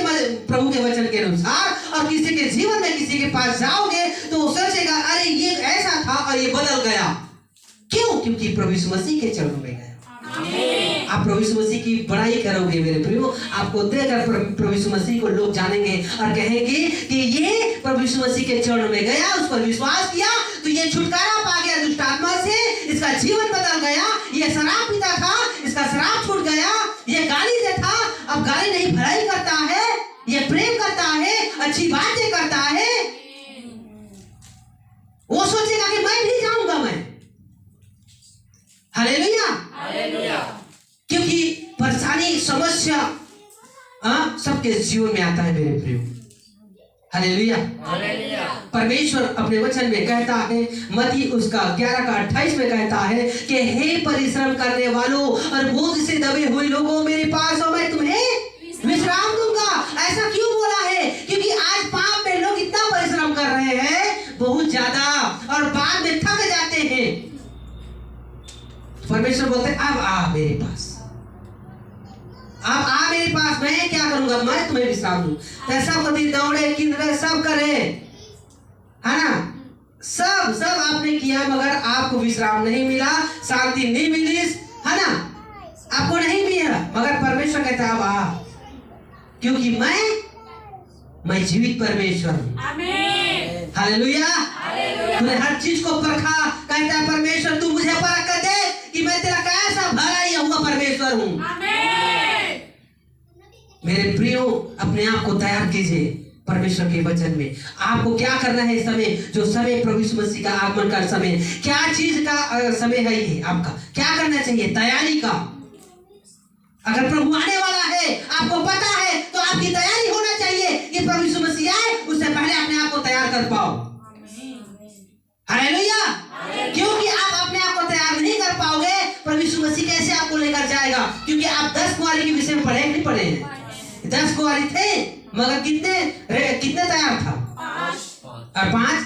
प्रभु के वचन के अनुसार और किसी के जीवन में किसी के पास जाओगे तो वो सोचेगा अरे ये ऐसा था और ये बदल गया। क्यों? क्योंकि प्रभु यीशु मसीह के चरणों में गया। आप प्रभु यीशु मसीह की बड़ाई करोगे मेरे प्रियो। आपको देखकर प्रभु यीशु मसीह को लोग जानेंगे और कहेंगे कि ये प्रभु यीशु मसीह के चरणों में गया, उस पर विश्वास किया तो ये छुटकारा पा गया दुष्ट आत्मा से, इसका जीवन बदल गया। ये शराब पीता था, इसका शराब छूट गया। ये गाली देता, अब गाली नहीं, भलाई करता है। ये प्रेम करता है, अच्छी बातें करता है। वो सोचेगा कि मैं भी जाऊंगा मैं। हालेलुया। क्योंकि परेशानी, समस्या सबके जीवन में आता है मेरे प्रियो। हालेलुया। परमेश्वर अपने वचन में कहता है, मत्ती उसका 11:28 में कहता है कि हे परिश्रम करने वालों और बोझ से दबे हुए लोगों, मेरे पास आओ, मैं तुम्हें विश्राम दूंगा। ऐसा क्यों बोला है? क्योंकि आज पाप में लोग इतना परिश्रम कर रहे हैं बहुत ज्यादा और बाद में थक जाते हैं। परमेश्वर बोलते हैं अब आ मेरे पास, अब आ मेरे पास, मैं क्या करूंगा? मैं तुम्हें विश्राम दूं। सब कभी दौड़े, किंद्रे, सब करे, है ना, सब आपने किया मगर आपको विश्राम नहीं मिला, शांति नहीं मिली, है ना, आपको नहीं मिला। मगर परमेश्वर कहता है अब आ, क्योंकि मैं जीवित परमेश्वर हूं। हालेलुया। तूने हर चीज को परखा, कहता है परमेश्वर तू मुझे परख कर दे कि मैं तेरा कैसा भला हुआ परमेश्वर हूं। मेरे प्रियो, अपने आप को तैयार कीजिए परमेश्वर के वचन में। आपको क्या करना है? समय, जो समय प्रभु यीशु मसीह का आगमन का समय, क्या चीज का समय है ये आपका? क्या करना चाहिए? तैयारी का। अगर प्रभु आने वाला है, आपको पता है, तो आपकी तैयारी होना चाहिए कि प्रभु यीशु मसीह आए उससे पहले अपने आप को तैयार कर पाओ। हालेलुया। क्योंकि आप अपने आप को तैयार नहीं कर पाओगे, प्रभु यीशु मसीह कैसे आपको लेकर जाएगा? क्योंकि आप 10 कुंवारी के विषय में पढ़े नहीं पढ़े हैं? 10 कुंवारी थे मगर कितने तैयार था? और 5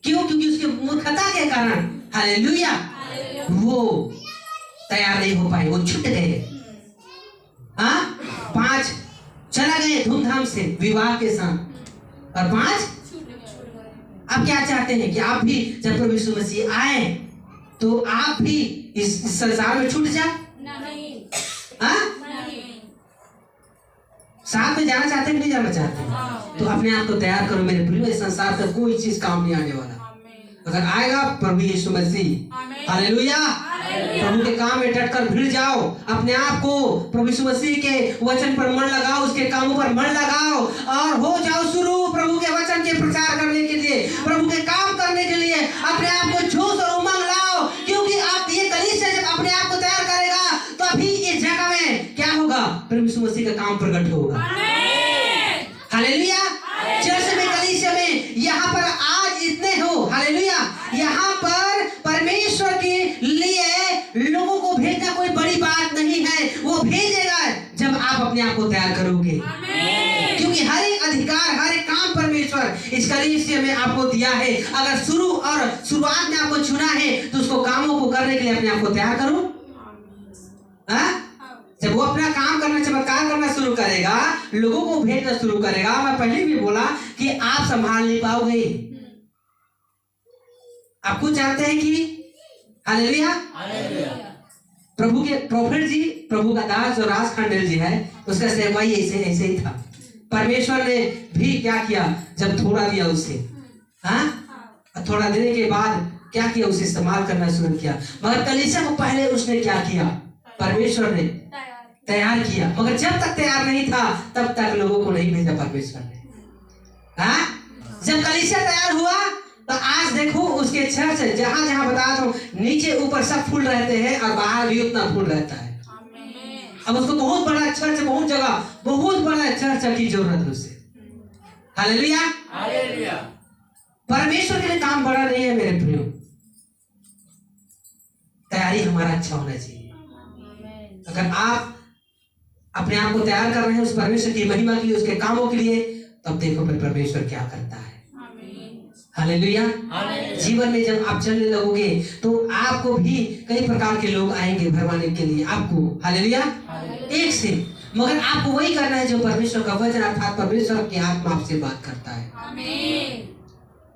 क्यों? क्योंकि उसके मूर्खता के कारण, हालेलुया, वो तैयार नहीं हो पाए, वो छूट गए। 5 चला गए धूमधाम से विवाह के साथ और 5 आप क्या चाहते हैं कि आप भी जब प्रभु यीशु मसीह आए तो आप भी इस संसार में छूट जाए? साथ में जाना चाहते हैं, नहीं जाना चाहते? तो अपने आप को तैयार करो मेरे प्रिय। इस संसार का कोई चीज काम नहीं आने वाला। अगर आएगा प्रभु यीशु मसीह, हालेलुया, प्रभु के काम में डटकर भिड़ जाओ। अपने आप को प्रभु यीशु मसीह के वचन पर मन लगाओ, उसके कामों पर मन लगाओ और हो जाओ शुरू प्रभु के वचन के प्रचार करने के लिए, प्रभु के काम करने के लिए। अपने आप को जोश और उमंग लाओ, क्योंकि आप ये कलीसिया जब अपने आप को तैयार करेगा तो अभी इस जगह में क्या होगा? प्रभु यीशु मसीह का काम प्रकट होगा। हालेलुया। चर्च में, कलीसिया में, यहाँ पर आज इतने हो, हालेलुया, यहाँ पर परमेश्वर के लिए लोगों को भेजना कोई बड़ी बात नहीं है। वो भेजेगा इस कलीसिया में आपको दिया है। अगर शुरुआत में आपको चुना है तो उसको कामों को करने के लिए अपने आप को तैयार करो। जब वो अपना काम करना, चमत्कार करना शुरू करेगा, लोगों को भेजना शुरू करेगा, मैं पहले भी बोला कि आप संभाल नहीं पाओगे। आप खुद जानते हैं कि हालेलुया, प्रभु के प्रोफेट जी, प्रभु का दास जो राज खंडेल जी है, उसका सेवकाई ऐसे ही था। परमेश्वर ने भी क्या किया, जब थोड़ा दिया उसे, थोड़ा देने के बाद क्या किया, उसे इस्तेमाल करना शुरू किया। मगर कलीसिया को पहले उसने क्या किया, परमेश्वर ने तैयार किया। मगर जब तक तैयार नहीं था तब तक लोगों को नहीं भेजा परमेश्वर ने। जब कलीसिया तैयार हुआ तो आज देखो उसके चर्च जहां जहां बता दो, नीचे ऊपर सब फूल रहते हैं और बाहर भी उतना फूल रहता है। अब उसको बहुत बड़ा चर्च, बहुत जगह, बहुत बड़ा चर्च की जरूरत है उसे। Hallelujah, hallelujah. परमेश्वर के लिए काम बड़ा नहीं है मेरे प्रियो, तैयारी हमारा अच्छा होना चाहिए। अगर आप अपने आप को तैयार कर रहे हैं उस परमेश्वर की महिमा के लिए, उसके कामों के लिए, तब देखो फिर परमेश्वर क्या करता है। हालेलुया। जीवन में जब आप चलने लगोगे तो आपको भी कई प्रकार के लोग आएंगे भरवाने के लिए आपको। हालेलुया, एक से, मगर आपको वही करना है जो परमेश्वर का वचन अर्थात परमेश्वर की आत्मा आपसे बात करता है।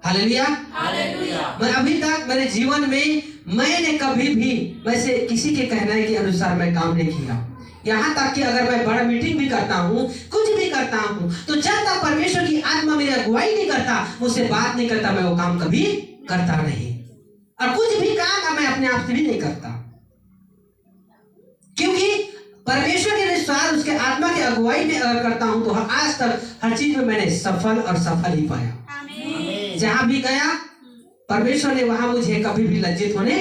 Hallelujah, hallelujah. मैं अभी तक मेरे जीवन में मैंने कभी भी वैसे किसी के कहने के अनुसार मैं काम नहीं किया। यहाँ तक कि अगर मैं बड़ा मीटिंग भी करता हूँ, कुछ भी करता हूँ, तो जब तक परमेश्वर की आत्मा मेरी अगुवाई नहीं करता, मुझसे बात नहीं करता, मैं वो काम कभी करता नहीं। और कुछ भी काम मैं अपने आप से भी नहीं करता, क्योंकि परमेश्वर के अनुसार उसके आत्मा की अगुवाई में अगर करता हूँ तो आज तक हर चीज में मैंने सफल ही पाया। जहां भी गया परमेश्वर ने वहां मुझे कभी भी लज्जित होने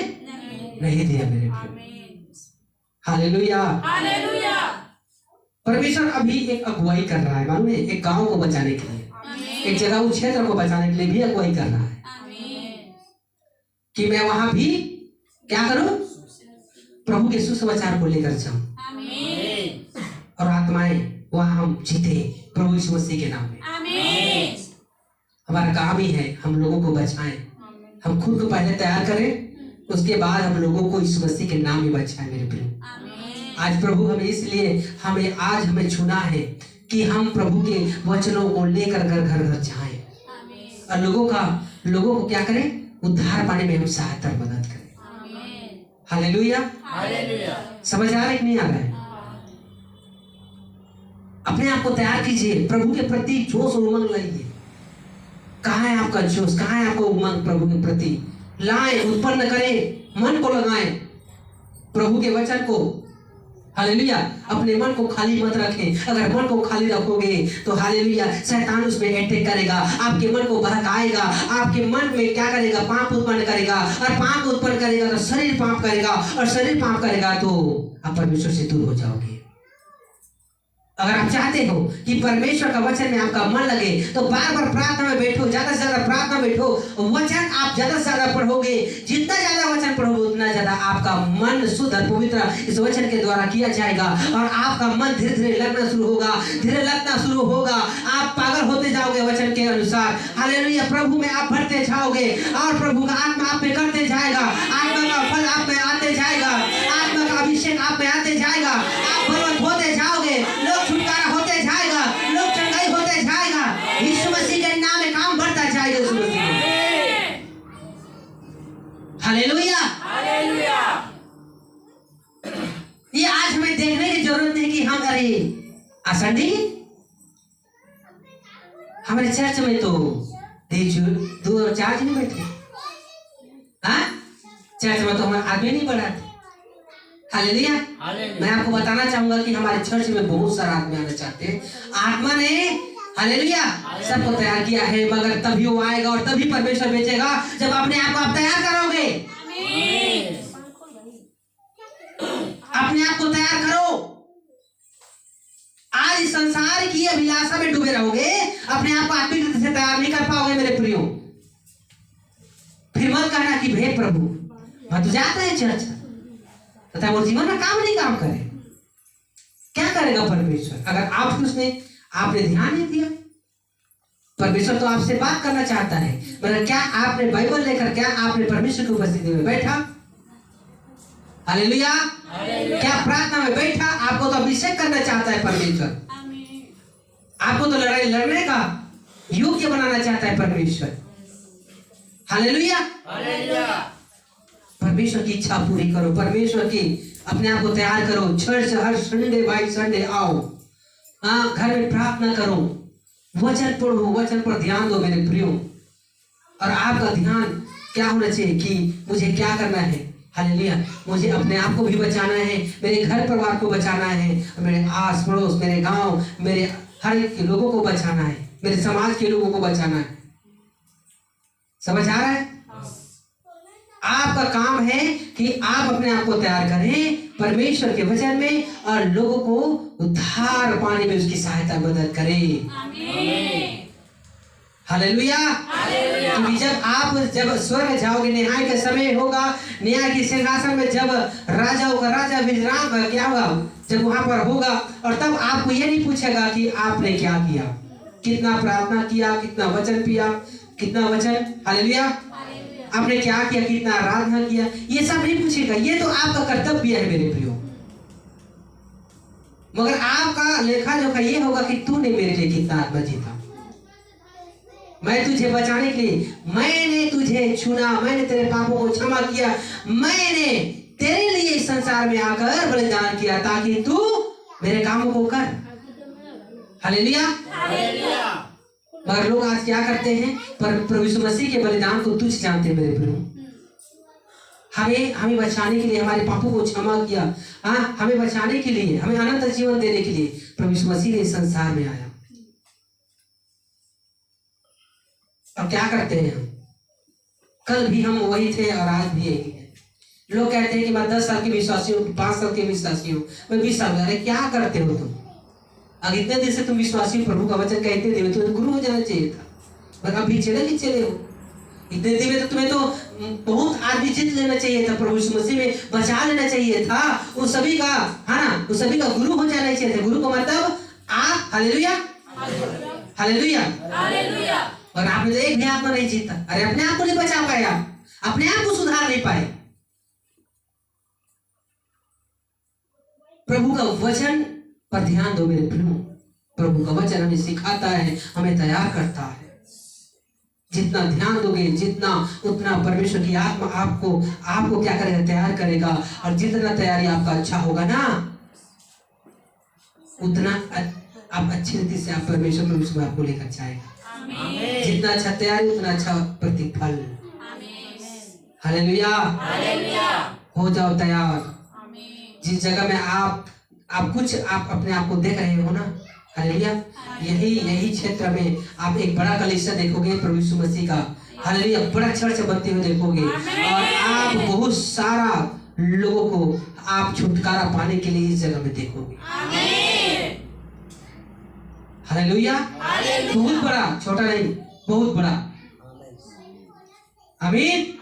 नहीं दिया मेरे प्रिय। Hallelujah, hallelujah. परमेश्वर अभी एक अगुवाई कर रहा है, मालूम है, एक गांव को बचाने के लिए, एक जगह उस क्षेत्र को बचाने के लिए भी अगुवाई कर रहा है कि मैं वहां भी क्या करूं, प्रभु के सुसमाचार को लेकर जाऊं और आत्माएं वहां हम जीते प्रभु यीशु मसीह के नाम में। हमारा काम ही है हम लोगों को बचाएं। हम खुद को पहले तैयार करें, उसके बाद हम लोगों को यीशु मसीह के नाम में बचाएं मेरे प्रिय। आज प्रभु हमें इसलिए हमें चुना है कि हम प्रभु के वचनों को लेकर घर जाएं और लोगों को क्या करें, उद्धार पाने में हम सहायता मदद करें। Hallelujah, hallelujah. समझ आ रहा है कि नहीं आ रहा है? अपने आप को तैयार कीजिए, प्रभु के प्रति जोश और उमंग लाइए। कहाँ है आपका जोश, कहाँ है आपका उमंग? प्रभु के प्रति लाएं, उत्पन्न करें, मन को लगाएं प्रभु के वचन को। हालेलुया। अपने मन को खाली मत रखें। अगर मन को खाली रखोगे तो हालेलुया शैतान उसमें अटैक करेगा, आपके मन को बहकाएगा, आपके मन में क्या करेगा, पाप उत्पन्न करेगा, और पाप उत्पन्न करेगा तो शरीर पाप करेगा, और शरीर पाप करेगा तो आप परमेश्वर से दूर हो जाओगे। अगर आप चाहते हो कि परमेश्वर का वचन में आपका मन लगे तो बार बार प्रार्थना में बैठो, ज्यादा से ज्यादा प्रार्थना बैठो, वचन आप ज्यादा से ज्यादा पढ़ोगे। जितना ज्यादा वचन पढ़ोगे उतना ज्यादा आपका मन शुद्ध और पवित्र इस वचन के द्वारा किया जाएगा, और आपका मन धीरे धीरे लगना शुरू होगा। आप पागल होते जाओगे वचन के अनुसार। हालेलुया। प्रभु में आप बढ़ते जाओगे और प्रभु का आत्मा आप में करते जाएगा, आत्मा का फल आप में आते जाएगा, आत्मा का अभिषेक आप में आते जाएगा। आप बलवंत होते जाओगे, लोग छुटकारा होते जाएगा, लोग चंगाई होते जाएगा। यीशु मसीह के नाम में काम बढ़ता जाएगा। यीशु मसीह हालेलुया, हालेलुया। ये आज हमें देखने की जरूरत है कि हम संडे हमारे चर्च में तो 2 और 4 जने बैठे। चर्च में तो हमारे आदमी नहीं बढ़ाते। हालेलुया। मैं आपको बताना चाहूंगा कि हमारे चर्च में बहुत सारा आदमी आना चाहते हैं। आत्मा ने हालेलुया सबको तैयार किया है, मगर तभी वो आएगा और तभी परमेश्वर भेजेगा जब अपने आप को आप तैयार करोगे। अपने आप को तैयार करो। आज इस संसार की अभिलाषा में डूबे रहोगे, अपने आप को आत्मिक रीति से तैयार नहीं कर पाओगे मेरे प्रियो। फिर मत कहना कि हे प्रभु मैं तो जाता है चर्च, तथा वो जीवन में काम करे। क्या करेगा परमेश्वर अगर आपने ध्यान नहीं दिया? परमेश्वर तो आपसे बात करना चाहता है, मगर क्या आपने बाइबल लेकर, क्या आपने परमेश्वर की उपस्थिति में बैठा? हालेलुया। क्या प्रार्थना में बैठा? आपको तो अभिषेक करना चाहता है परमेश्वर, आपको तो लड़ाई लड़ने का योग्य बनाना चाहता है परमेश्वर। हालेलुया। परमेश्वर की इच्छा पूरी करो, परमेश्वर की अपने आप को तैयार करो। चर्च हर संडे बाय संडे आओ, हाँ, घर में प्रार्थना करो, वचन पढ़ो, वचन पर ध्यान दो मेरे प्रियो। और आपका ध्यान क्या होना चाहिए कि मुझे क्या करना है? हालेलुया। मुझे अपने आप को भी बचाना है, मेरे घर परिवार को बचाना है, मेरे आस पड़ोस, मेरे गांव, मेरे हर एक के लोगों को बचाना है, मेरे समाज के लोगों को बचाना है। समझ आ रहा है? आपका काम है कि आप अपने आप को तैयार करें परमेश्वर के वचन में और लोगों को उद्धार पाने में उसकी सहायता मदद करें। हालेलुया। क्योंकि जब स्वर्ग जाओगे, न्याय का समय होगा, न्याय के सिंहासन में जब राजाओं का राजा विराम क्या होगा, जब वहां पर होगा, और तब आपको ये नहीं पूछेगा कि आपने क्या किया, कितना प्रार्थना किया, कितना वचन पिया, कितना वचन, हालेलुया, आपने क्या किया, कितना आराधना किया, ये सब नहीं पूछेगा। ये तो आपका कर्तव्य है मेरे प्रियो, मगर आपका लेखा जोखा ये होगा कि तूने मेरे लिए कितना आत्मा जीता। मैं तुझे बचाने के लिए, मैंने तुझे चुना, मैंने तेरे पापों को क्षमा किया, मैंने तेरे लिए इस संसार में आकर बलिदान किया ताकि तू मेरे कामों को कर। हालेलुया। मगर लोग आज क्या करते हैं? प्रभु यीशु मसीह के बलिदान को तुच्छ जानते हैं मेरे प्रियो। हमें बचाने के लिए, हमारे पापों को क्षमा किया, हाँ, हमें बचाने के लिए, हमें अनंत जीवन देने के लिए प्रभु यीशु मसीह ने इस संसार में आया। अब क्या करते हैं हम? कल भी हम वही थे और आज भी यही है। लोग कहते हैं कि मैं 10 साल की विश्वासी हूँ, 5 साल की विश्वासी हूँ, मैं 20 साल। अरे क्या करते हो तुम? अगर इतने दिन से तुम विश्वासी प्रभु का वचन कहते थे तो गुरु हो जाना चाहिए था, मगर अभी चले हो। इतने दिन में तो तुम्हें तो बहुत आदमी जीत लेना चाहिए था, प्रभु यीशु मसीह में बचा लेना चाहिए था, उन सभी का, है ना, उन सभी का गुरु हो जाना चाहिए था। गुरु का मतलब आप, हालेलुया, हालेलुया। और आपने तो एक भी आत्मा नहीं जीता। अरे अपने आप को नहीं बचा पाए, आप अपने आप को सुधार नहीं पाए। प्रभु का वचन पर ध्यान दो मेरे प्रियो। प्रभु का वचन हमें सिखाता है, हमें तैयार करता है। जितना ध्यान दोगे, जितना उतना परमेश्वर की आत्मा आपको क्या करेगा? तैयार करेगा। और जितना तैयारी आपका अच्छा होगा ना, उतना आप अच्छी रीति से आप परमेश्वर में आपको लेकर जाएगा। जितना अच्छा तैयारी उतना अच्छा प्रतिफल। हालेलुया। हो जाओ तैयार। जिस जगह में आप अपने आप को देख रहे हो ना, हालेलुया, यही क्षेत्र में आप एक बड़ा कलीसिया देखोगे प्रभु यीशु मसीह का, हालेलुया, बड़ा चर्च बनते हुए देखोगे। और आप बहुत सारा लोगों को आप छुटकारा पाने के लिए इस जगह में देखोगे। हालेलुया। बहुत बड़ा, छोटा नहीं, बहुत बड़ा। आमीन।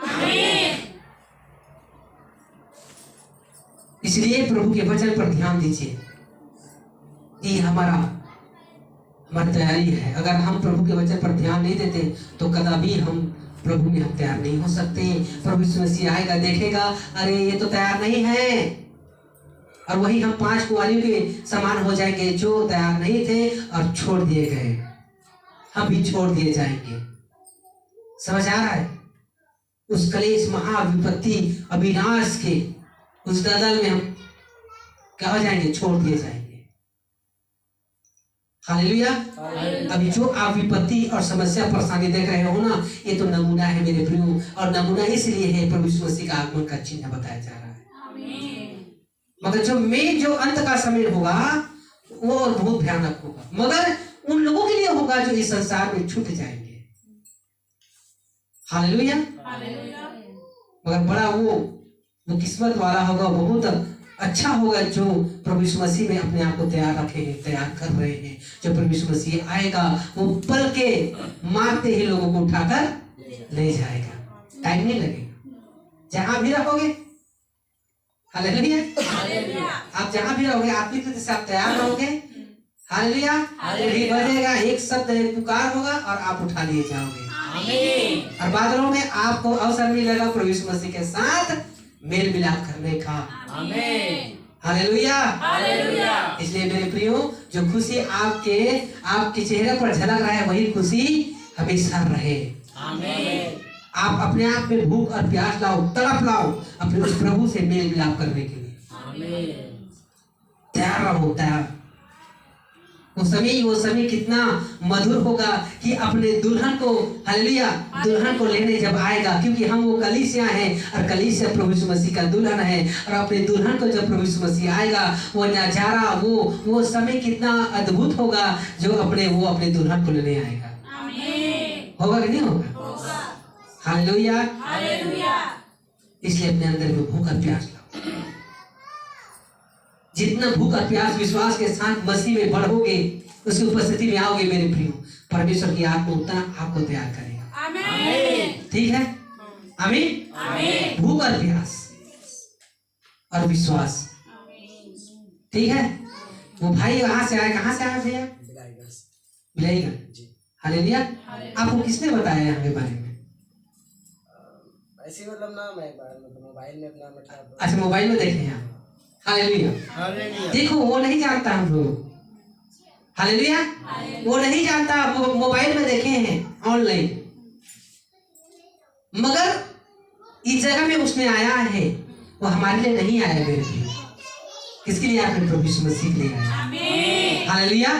इसलिए प्रभु के वचन पर ध्यान दीजिए। ये हमारी तैयारी है। अगर हम प्रभु के वचन पर ध्यान नहीं देते तो कदापि हम प्रभु में हम तैयार नहीं हो सकते। प्रभु यीशु मसीह आएगा, देखेगा, अरे ये तो तैयार नहीं है, और वही हम 5 कुंवारियों के समान हो जाएंगे जो तैयार नहीं थे और छोड़ दिए गए। हम भी छोड़ दिए जाएंगे। समझ आ रहा है? उस कलेश, महाविपत्ति, अविनाश के उस दलदल में हम क्या हो जाएंगे? छोड़ दिए जाएंगे। हालेलुया। अभी जो आप विपत्ति और समस्या परेशानी देख रहे हो ना, ये तो नमूना है मेरे प्रियो। और नमूना इसलिए है प्रभु यीशु मसीह का आगमन का चिन्ह बताया जा रहा है। मगर जो अंत का समय होगा वो और बहुत भयानक होगा, मगर उन लोगों के लिए होगा जो इस संसार में छूट जाएंगे। हालेलुया। मगर बड़ा वो किस्मत वाला होगा, बहुत अच्छा होगा जो प्रभु यीशु मसीह में अपने आप को तैयार रखे हैं, तैयार कर रहे हैं। जो प्रभु यीशु मसीह आएगा वो पल के मारते ही लोगों को उठाकर ले जाएगा। टाइम नहीं लगेगा। जहां भी रहोगे, हालेलुया, आप जहां भी रहोगे, आत्मिक रीति से आप तैयार रहोगे, हालेलुया। घड़ी बजेगा, एक शब्द एक पुकार होगा और आप उठा लिए जाओगे। आमीन। और बादलों में आपको अवसर मिलेगा प्रभु यीशु मसीह के साथ मेल मिलाप करने का। आमीन। हालेलुया। हालेलुया। इसलिए मेरे प्रियो, जो खुशी आपके चेहरे पर झलक रहा है, वही खुशी हमेशा रहे। आमीन। आप अपने आप में भूख और प्यास लाओ, तड़प लाओ अपने उस प्रभु से मेल मिलाप करने के लिए। आमीन। तैयार रहो, तैयार। वो समय कितना मधुर होगा कि अपने दुल्हन को, हालेलुया, दुल्हन को लेने जब आएगा, क्योंकि हम वो कलीसिया हैं और कलीसिया प्रभु यीशु मसीह का दुल्हन है। और अपने दुल्हन को जब प्रभु यीशु मसीह आएगा, वो नजारा, वो समय कितना अद्भुत होगा जो अपने दुल्हन को लेने आएगा। होगा कि नहीं होगा? हालेलुया। इसलिए अपने अंदर में भूख और प्यास लाओ। जितना भूख और प्यास विश्वास के साथ मसीह में बढ़ोगे, उसकी उपस्थिति में आओगे मेरे प्रियो, परमेश्वर की आत्मा उतना आपको तैयार करेगा। आमीन। ठीक है? आमीन। भूख और प्यास और विश्वास। ठीक है? वो भाई कहाँ से आया भैया? बिलाईगंज। हालेलुया। आपको किसने बताया यहाँ के बारे में? ऐसे मतलब ना, मैं मोबाइल में अपना मतलब, अच्छा, मोबाइल में देखे हैं। हालेलुया। हालेलुया। देखो, वो नहीं जानता हम लोग। हालेलुया। वो नहीं जानता, मोबाइल में देखे हैं, ऑनलाइन। मगर इस जगह में उसने आया है, वो हमारे लिए नहीं आया मेरे लिए। किसके लिए? आपने प्रभु यीशु मसीह के लिए आया। हालेलुया।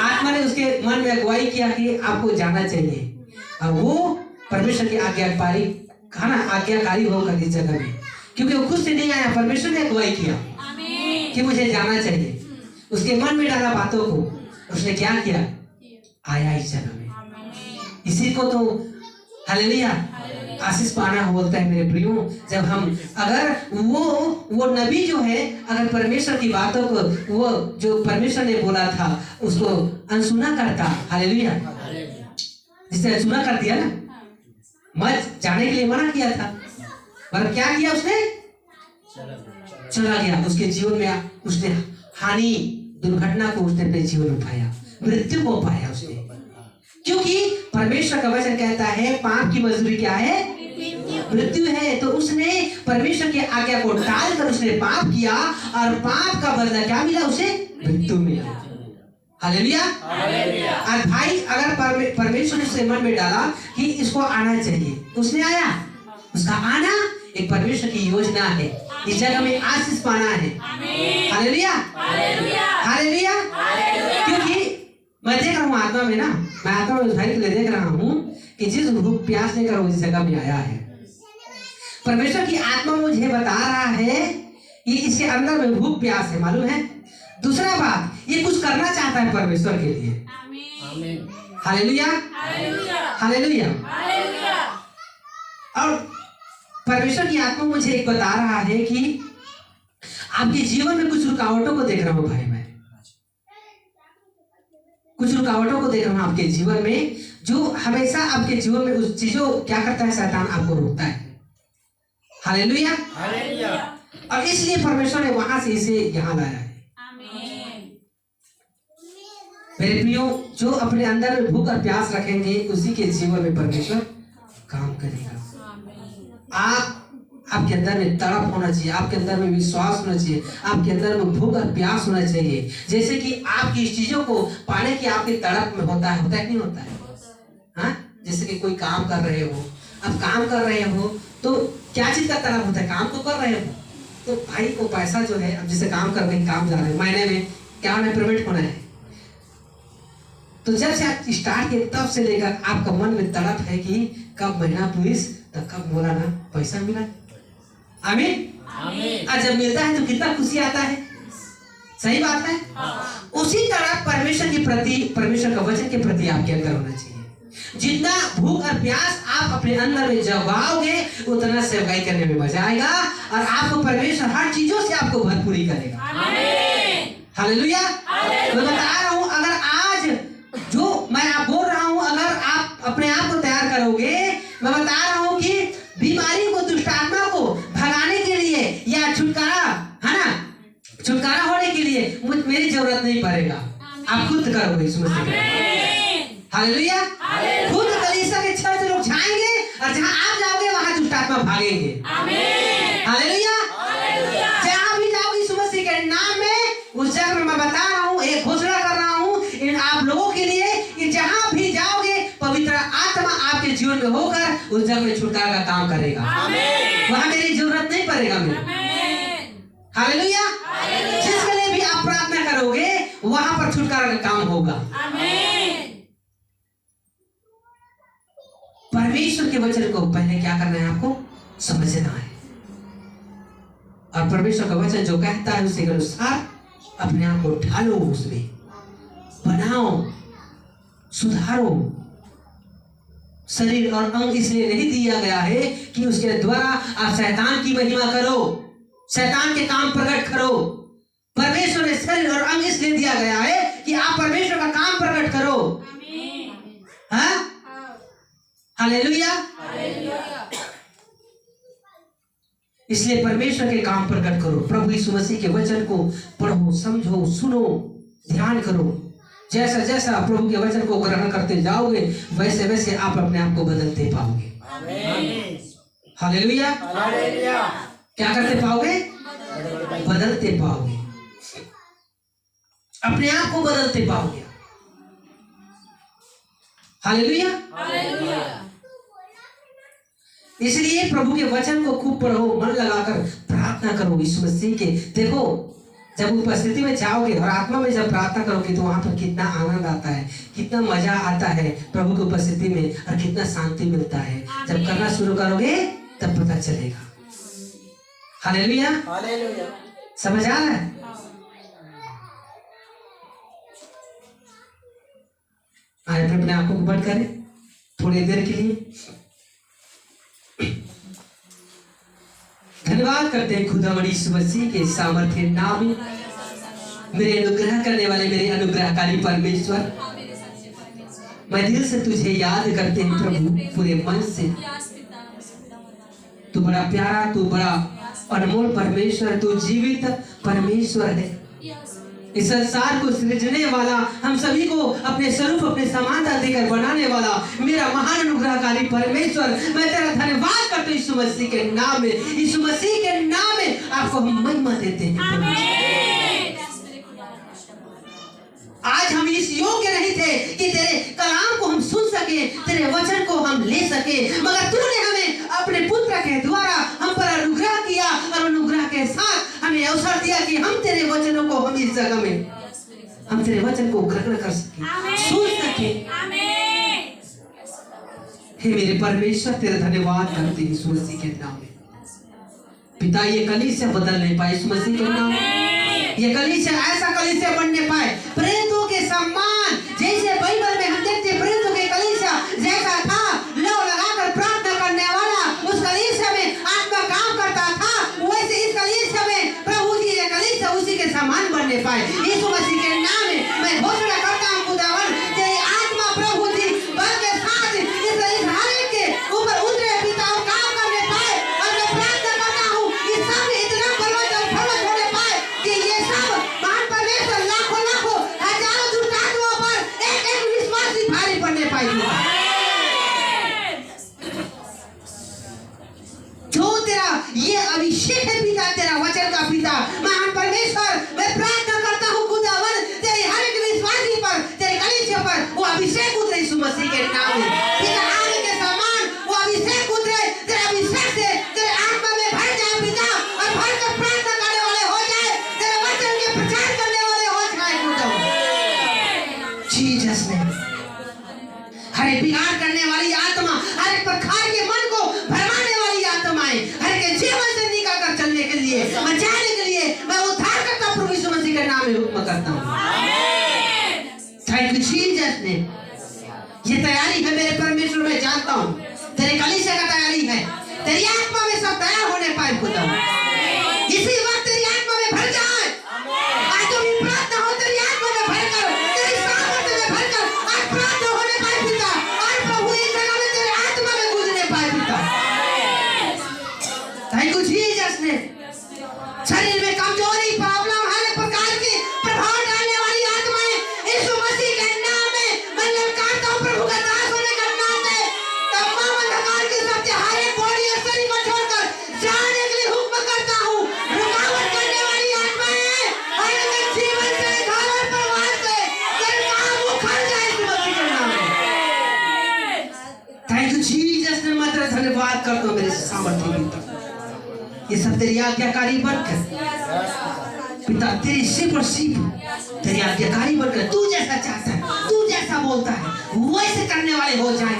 आत्मा ने उसके मन में अगुवाई किया कि आपको जाना चाहिए, और वो परमेश्वर की आज्ञाकारी होकर इस जगह में, क्योंकि वो खुद से नहीं आया, परमेश्वर ने अगुवाई किया कि मुझे जाना चाहिए। उसके मन में डाला बातों को, उसने क्या किया? आया इस जगह में। इसी को तो हालेलुया आशीष पाना बोलता है मेरे प्रियो। जब हम, अगर वो नबी जो है, अगर परमेश्वर की बातों को, वो जो परमेश्वर ने बोला था उसको अनसुना करता, हालेलुया, जिसने अनसुना कर दिया ना, मत जाने के लिए मना किया था, पर क्या किया उसने? चला गया। उसके जीवन में उसने हानि, दुर्घटना को उसने अपने जीवन में पाया, मृत्यु को पाया उसने। क्योंकि परमेश्वर का वचन कहता है पाप की मजदूरी क्या है? मृत्यु है। तो उसने परमेश्वर की आज्ञा को टालकर उसने पाप किया, और पाप का बदला क्या मिला उसे? मृत्यु मिला। हालेलुया। और भाई, अगर परमेश्वर ने उसके मन में डाला कि इसको आना चाहिए, उसने आया। उसका आना एक परमेश्वर की योजना है, इस जगह में आशीष पाना है। हालेलुया। हालेलुया। क्योंकि मैं देख रहा हूँ आत्मा में ना, मैं आत्मा में उस भाई के लिए देख रहा हूँ कि जिस भूख प्यास लेकर वो इस जगह में आया है, परमेश्वर की आत्मा मुझे बता रहा है कि इसके अंदर में भूख प्यास है, मालूम है। दूसरा बात, ये कुछ करना चाहता है परमेश्वर के लिए। आमीन। हालेलुया। हालेलुया। और परमेश्वर की आत्मा मुझे एक बता रहा है कि आपके जीवन में कुछ रुकावटों को देख रहा हूँ भाई, मैं कुछ रुकावटों को देख रहा हूँ आपके जीवन में, जो हमेशा आपके जीवन में उस चीजों क्या करता है, शैतान आपको रोकता है। हालेलुया। और इसलिए परमेश्वर ने वहां से इसे यहाँ लाया है। मेरे प्रियो, जो अपने अंदर में भूख और प्यास रखेंगे, उसी के जीवन में परमेश्वर काम करेगा। आपके अंदर में तड़प होना चाहिए, आपके अंदर में विश्वास होना चाहिए, आपके अंदर में भूख और प्यास होना चाहिए। जैसे कि आपकी इस चीजों को पाने की आपकी तड़प में होता है कि नहीं होता है? हाँ, जैसे कि कोई काम कर रहे हो, अब काम कर रहे हो तो क्या चीज का तड़प होता है? काम तो कर रहे हो, तो भाई को पैसा जो है, अब जैसे काम कर रहे हैं, काम जा रहे हैं, महीने में क्या होना है? पेमेंट होना है। तो जब से आप स्टार्ट किए तब से लेकर आपका मन में तड़प है कि कब महीना पुलिस, तो कब मौलाना पैसा मिला। आमीन। और जब मिलता है तो कितना खुशी आता है। सही बात है। उसी तरह परमेश्वर के प्रति, परमेश्वर का वचन के प्रति आपके अंदर होना चाहिए। जितना भूख और प्यास आप अपने अंदर में जगाओगे, उतना सेवकाई करने में मजा आएगा, और आपको परमेश्वर हर चीजों से आपको भरपूरी करेगा। हालेलुया। मैं बता रहा हूँ, अगर आज जो मैं आप बोल रहा हूँ, अगर आप अपने आप को तैयार करोगे, मैं बता रहा हूँ कि बीमारी को, दुष्ट आत्मा को भगाने के लिए या छुटकारा, है ना, छुटकारा होने के लिए मेरी जरूरत नहीं पड़ेगा। छुटकारा होगा यीशु मसीह के। हालेलुया। खुद कलीसिया के छत लोग जाएंगे और जहां आप जाओगे वहां दुष्ट आत्मा भागेंगे। हालेलुया। जहां भी जाओगे यीशु मसीह के नाम में, उस जगह में मैं बता रहा हूँ, एक घोषणा कर रहा हूँ इन आप लोगों के लिए कि जहां भी जाओगे पवित्र आत्मा आपके जीवन में होकर उस जगह में छुटकारा का काम करेगा। वहां मेरी जरूरत नहीं पड़ेगा मेरी। हालेलुया। जिसके लिए भी आप प्रार्थना करोगे वहां पर छुटकारा का काम होगा। परमेश्वर के वचन को पहले क्या करना है, आपको समझना है, और परमेश्वर का वचन जो कहता है उसी के अनुसार अपने आप को ढालो, उसमें बनाओ, सुधारो। शरीर और अंग इसलिए नहीं दिया गया है कि उसके द्वारा आप शैतान की महिमा करो, शैतान के काम प्रकट करो। परमेश्वर ने शरीर और अंग इसलिए दिया गया है कि आप परमेश्वर का काम प्रकट करो। हाँ, हालेलुया। इसलिए परमेश्वर के काम प्रकट करो। प्रभु यीशु मसीह के वचन को पढ़ो, समझो, सुनो, ध्यान करो। जैसा जैसा प्रभु के वचन को ग्रहण करते जाओगे वैसे वैसे आप अपने आप को बदलते पाओगे। हालेलुया। क्या करते पाओगे? बदलते पाओगे, अपने आप को बदलते पाओगे। हालेलुया। इसलिए प्रभु के वचन को खूब पढ़ो, मन लगाकर प्रार्थना करो यीशु मसीह के। देखो, जब उपस्थिति में जाओगे और आत्मा में जब प्रार्थना करोगे तो वहां पर कितना आनंद आता है, कितना मजा आता है प्रभु की उपस्थिति में, और कितना शांति मिलता है। जब करना शुरू करोगे तब पता चलेगा। हालेलुया। समझ आ रहा है? आइए अपने आंखों को बंद करें थोड़ी देर के लिए। धन्यवाद करते हैं खुदा यीशु मसीह के सामर्थ्य नाम में। मेरे अनुग्रह करने वाले, मेरे अनुग्रहकारी परमेश्वर, मैं दिल से तुझे याद करते हैं प्रभु, पूरे मन से। तू बड़ा प्यारा, तू बड़ा अनमोल परमेश्वर, तू जीवित परमेश्वर है। इस संसार को सृजने वाला, हम सभी को अपने स्वरूप, अपने समानता देकर बनाने वाला मेरा महान अनुग्रहकारी परमेश्वर, मैं तेरा धन्यवाद करता हूँ यीशु मसीह के नाम में। यीशु मसीह के नाम में आपको हम महिमा देते हैं। आज हम इस योग्य नहीं थे कि तेरे कलाम को हम सुन सके, तेरे वचन को हम ले सके, मगर तूने हमें अपने पुत्र के द्वारा हम पर अनुग्रह किया, और अनुग्रह के साथ हमें अवसर दिया कि हम तेरे वचनों को, हम इस जगह में हम तेरे वचन को ग्रहण कर सके, सुन सके। हे मेरे परमेश्वर, तेरा धन्यवाद करते हैं यीशु मसीह के नाम में। पिता, ये कलीसिया बदल नहीं पाए यीशु मसीह के नाम में। ये कलीसिया ऐसा कलीसिया बनने पाए प्रेरितों के सम्मान, जैसे बाइबल में हम देखते हैं प्रेरितों के कलीसिया जैसा था, लो लगाकर प्रार्थना करने वाला उस कलीसिया में आत्मा काम करता था, वैसे इस कलीसिया में प्रभु जी ये कलीसिया उसी के समान बनने पाए यीशु मसीह के नाम में। मैं घोषणा करता हूँ खुदावन, तेरी आत्मा प्रभु जी बल के साथ इस हर एक के ऊपर उतरे पिता, और काम करने पाए। और मैं प्रार्थना करता हूँ कि सब इतना बलवंत और फलवंत होने पाए कि ये सब महान परमेश्वर लाखों लाखों हजारों दुष्ट आत्माओं पर एक एक विश्वासी भारी पड़ने पाएगी। जो तेरा ये अभिषेक है पिता, तेरा वचन का पिता, महान परमेश्वर, मैं प्रार्थना करता हूँ खुदावन, तेरे हर एक विश्वासी पर, तेरे कलीसिया पर वो अभिषेक उतरे यीशु मसीह के नाम में। पिता, आगे के समान वो अभिषेक उतरे, तेरे अभिषेक से तेरे आत्मा में भर जाए पिता, और भर कर प्रार्थना करने वाले हो जाए, तेरे वचन के प्रचार करने वाले हो जाए खुदावन। जीसस ने हर एक बिगाड़ करने वाली आत्मा, हर एक प्रकार के मन को भरमाने वाली आत्माएं, हर एक जीवन से निकाल कर चलने के लिए, बचाने के लिए मैं उद्धार करता प्रभु यीशु मसीह के नाम में हुक्म करता हूँ। थैंक यू जीसस ने। ये तैयारी है मेरे परमेश्वर, मैं जानता हूँ तेरे कलीसिया का तैयारी है, तेरी आत्मा में सब तैयार होने पाए खुदा, इसी वक्त तेरी आत्मा में भर जाए। आज जो भी प्रार्थना हो तेरी आत्मा में भरकर, तेरी सामर्थ्य में भरकर आज प्रार्थना होने पाए पिता, और प्रभु इस जगह में तेरे आत्मा में गुजरने पाए पिता। थैंक यू जीसस ने। शरीर में कमजोरी, प्रॉब्लम, हर प्रकार की प्रभाव डालने वाली आत्माएं यीशु मसीह धन्यवाद करता हूँ मेरे सामर्थ्य पिता, ये सब तेरी आज्ञाकारी बनकर पिता, तेरी सिर्फ और सिर्फ तेरी आज्ञाकारी बनकर तू जैसा चाहता है, तू जैसा बोलता है वैसे करने वाले हो जाए।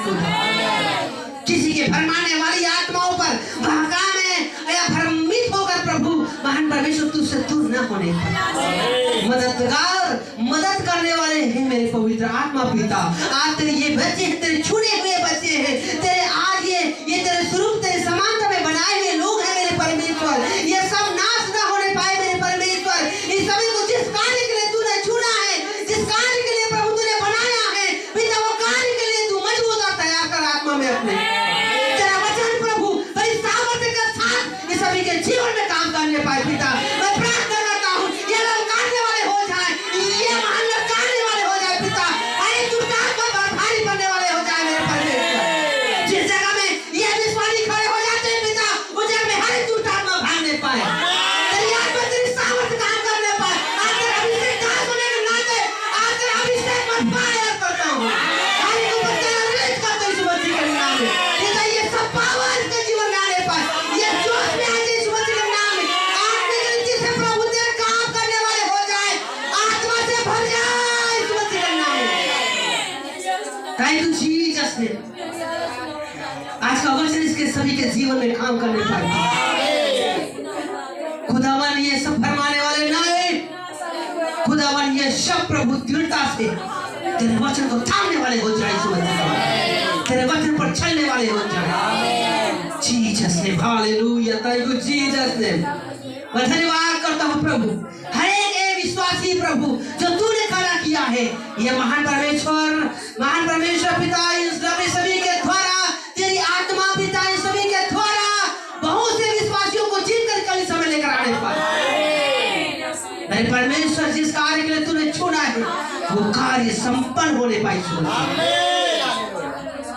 किसी के भरमाने वाली आत्माओं पर बहकाने या भ्रमित होकर प्रभु महान परमेश्वर तुझसे दूर न होने पाए। मददगार, मदद करने वाले हैं मेरे पवित्र आत्मा पिता। आज तेरे ये बच्चे हैं, तेरे चुने हुए बच्चे हैं, तेरे आज ये तेरे स्वरूप तेरे समानता में बनाए हुए लोग हैं मेरे परमेश्वर। ये सब नाश न होने पाए मेरे परमेश्वर। इस सभी को जिस कार्य के लिए तूने चुना है, जिस कार्य के लिए प्रभु तूने बनाया है पिता, वो कार्य के लिए तू मजबूत और तैयार कर आत्मा में अपने। तेरा वचन प्रभु बड़ी सामर्थ्य के साथ इस सभी के जीवन में काम करने पाए पिता। मैं प्रार्थना करता हूँ ये लोग करने वाले हो जाए, ये महान लोग करने वाले हो जाए पिता। अरे दुष्टात्मा पर भारी पड़ने वाले हो जाए मेरे परमेश्वर। जिस जगह में ये विश्वासी खड़े हो जाते हैं पिता, उस जगह में हर दुष्टात्मा भागने पाए, तेरी आत्मा तेरी सामर्थ्य काम करने पाए। आज तेरा अभिषेक दास होने के नाते आज तेरा अभिषेक मैं फायर करता हूँ, हर एक ऊपर तेरा रिलीज करता हूँ यीशु मसीह के नाम में। पिता ये सब पावर इसके जीवन में आने पाए, ये जोश में आए यीशु मसीह के नाम में। आत्मिक रीति से प्रभु तेरे काम करने वाले हो जाए, आत्मा से भर जाए यीशु मसीह के नाम में। Thank you Jesus name. आज का वचन इसके सभी के जीवन में काम करने पाए। खुदावन ये सब फरमाने वाले नहीं, खुदावन ये सब प्रभु दृढ़ता से तेरे वचन को थामने वाले हो जाए यीशु मसीह, तेरे वचन पर चलने वाले हो जाए Jesus name. Hallelujah, thank you Jesus name. मैं धन्यवाद करता हूँ प्रभु हर एक विश्वासी प्रभु जो तूने खड़ा किया है, ये महान परमेश्वर पिता इस सभी के द्वारा तेरी आत्मा पिता इस सभी के द्वारा बहुत से विश्वासियों को जीत कर कल समय लेकर आने पाए मेरे परमेश्वर। जिस कार्य के लिए तूने चुना है वो कार्य संपन्न होने पाए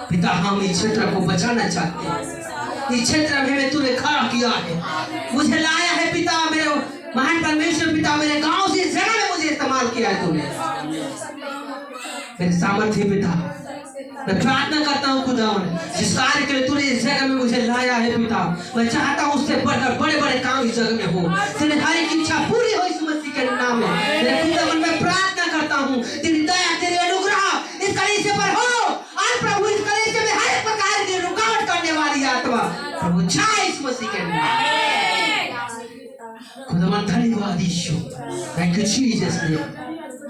पिता। हम इस क्षेत्र को बचाना चाहते हैं, इस क्षेत्र में तूने खड़ा किया है, मुझे लाया है पिता, मेरे महान परमेश्वर पिता, मेरे गांव से इस जगह में मुझे इस्तेमाल किया है तूने मेरे सामर्थ्य पिता। मैं प्रार्थना करता हूँ खुदावन जिस कार्य के लिए तूने इस जगह में मुझे लाया है पिता, मैं चाहता हूँ उससे बढ़कर बड़े बड़े काम इस जगह में हो, तेरे हर एक इच्छा पूरी हो यीशु मसीह के नाम में। मेरे खुदावन मैं प्रार्थना करता हूँ तेरी दया तेरी अनुग्रह इस कलीसिया पर हो, और प्रभु इस कलीसिया में हर एक प्रकार की रुकावट करने वाली आत्मा प्रभु जाए यीशु मसीह के नाम में। खुदावन धन्यवाद यीशु, थैंक यू जीसस नेम,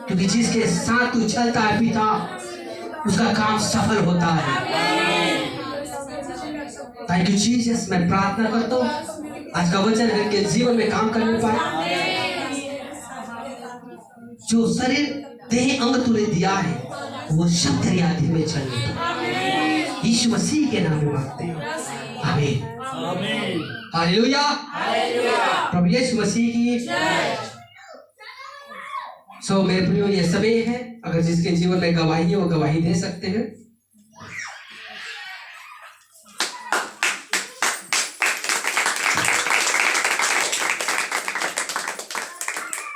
क्योंकि जिसके साथ तू चलता है पिता उसका काम सफल होता है। Thank you Jesus. मैं प्रार्थना करता हूँ आज का वचन इनके जीवन में काम करने पाए, जो शरीर देह अंग तूने दिया है वो सब तेरी आदि में चलने पाए, यीशु मसीह के नाम में मांगते हैं, आमीन। हालेलुया, प्रभु यीशु मसीह की। सो मेरे प्रियो ये सभी है, अगर जिसके जीवन में गवाही है वो गवाही दे सकते हैं।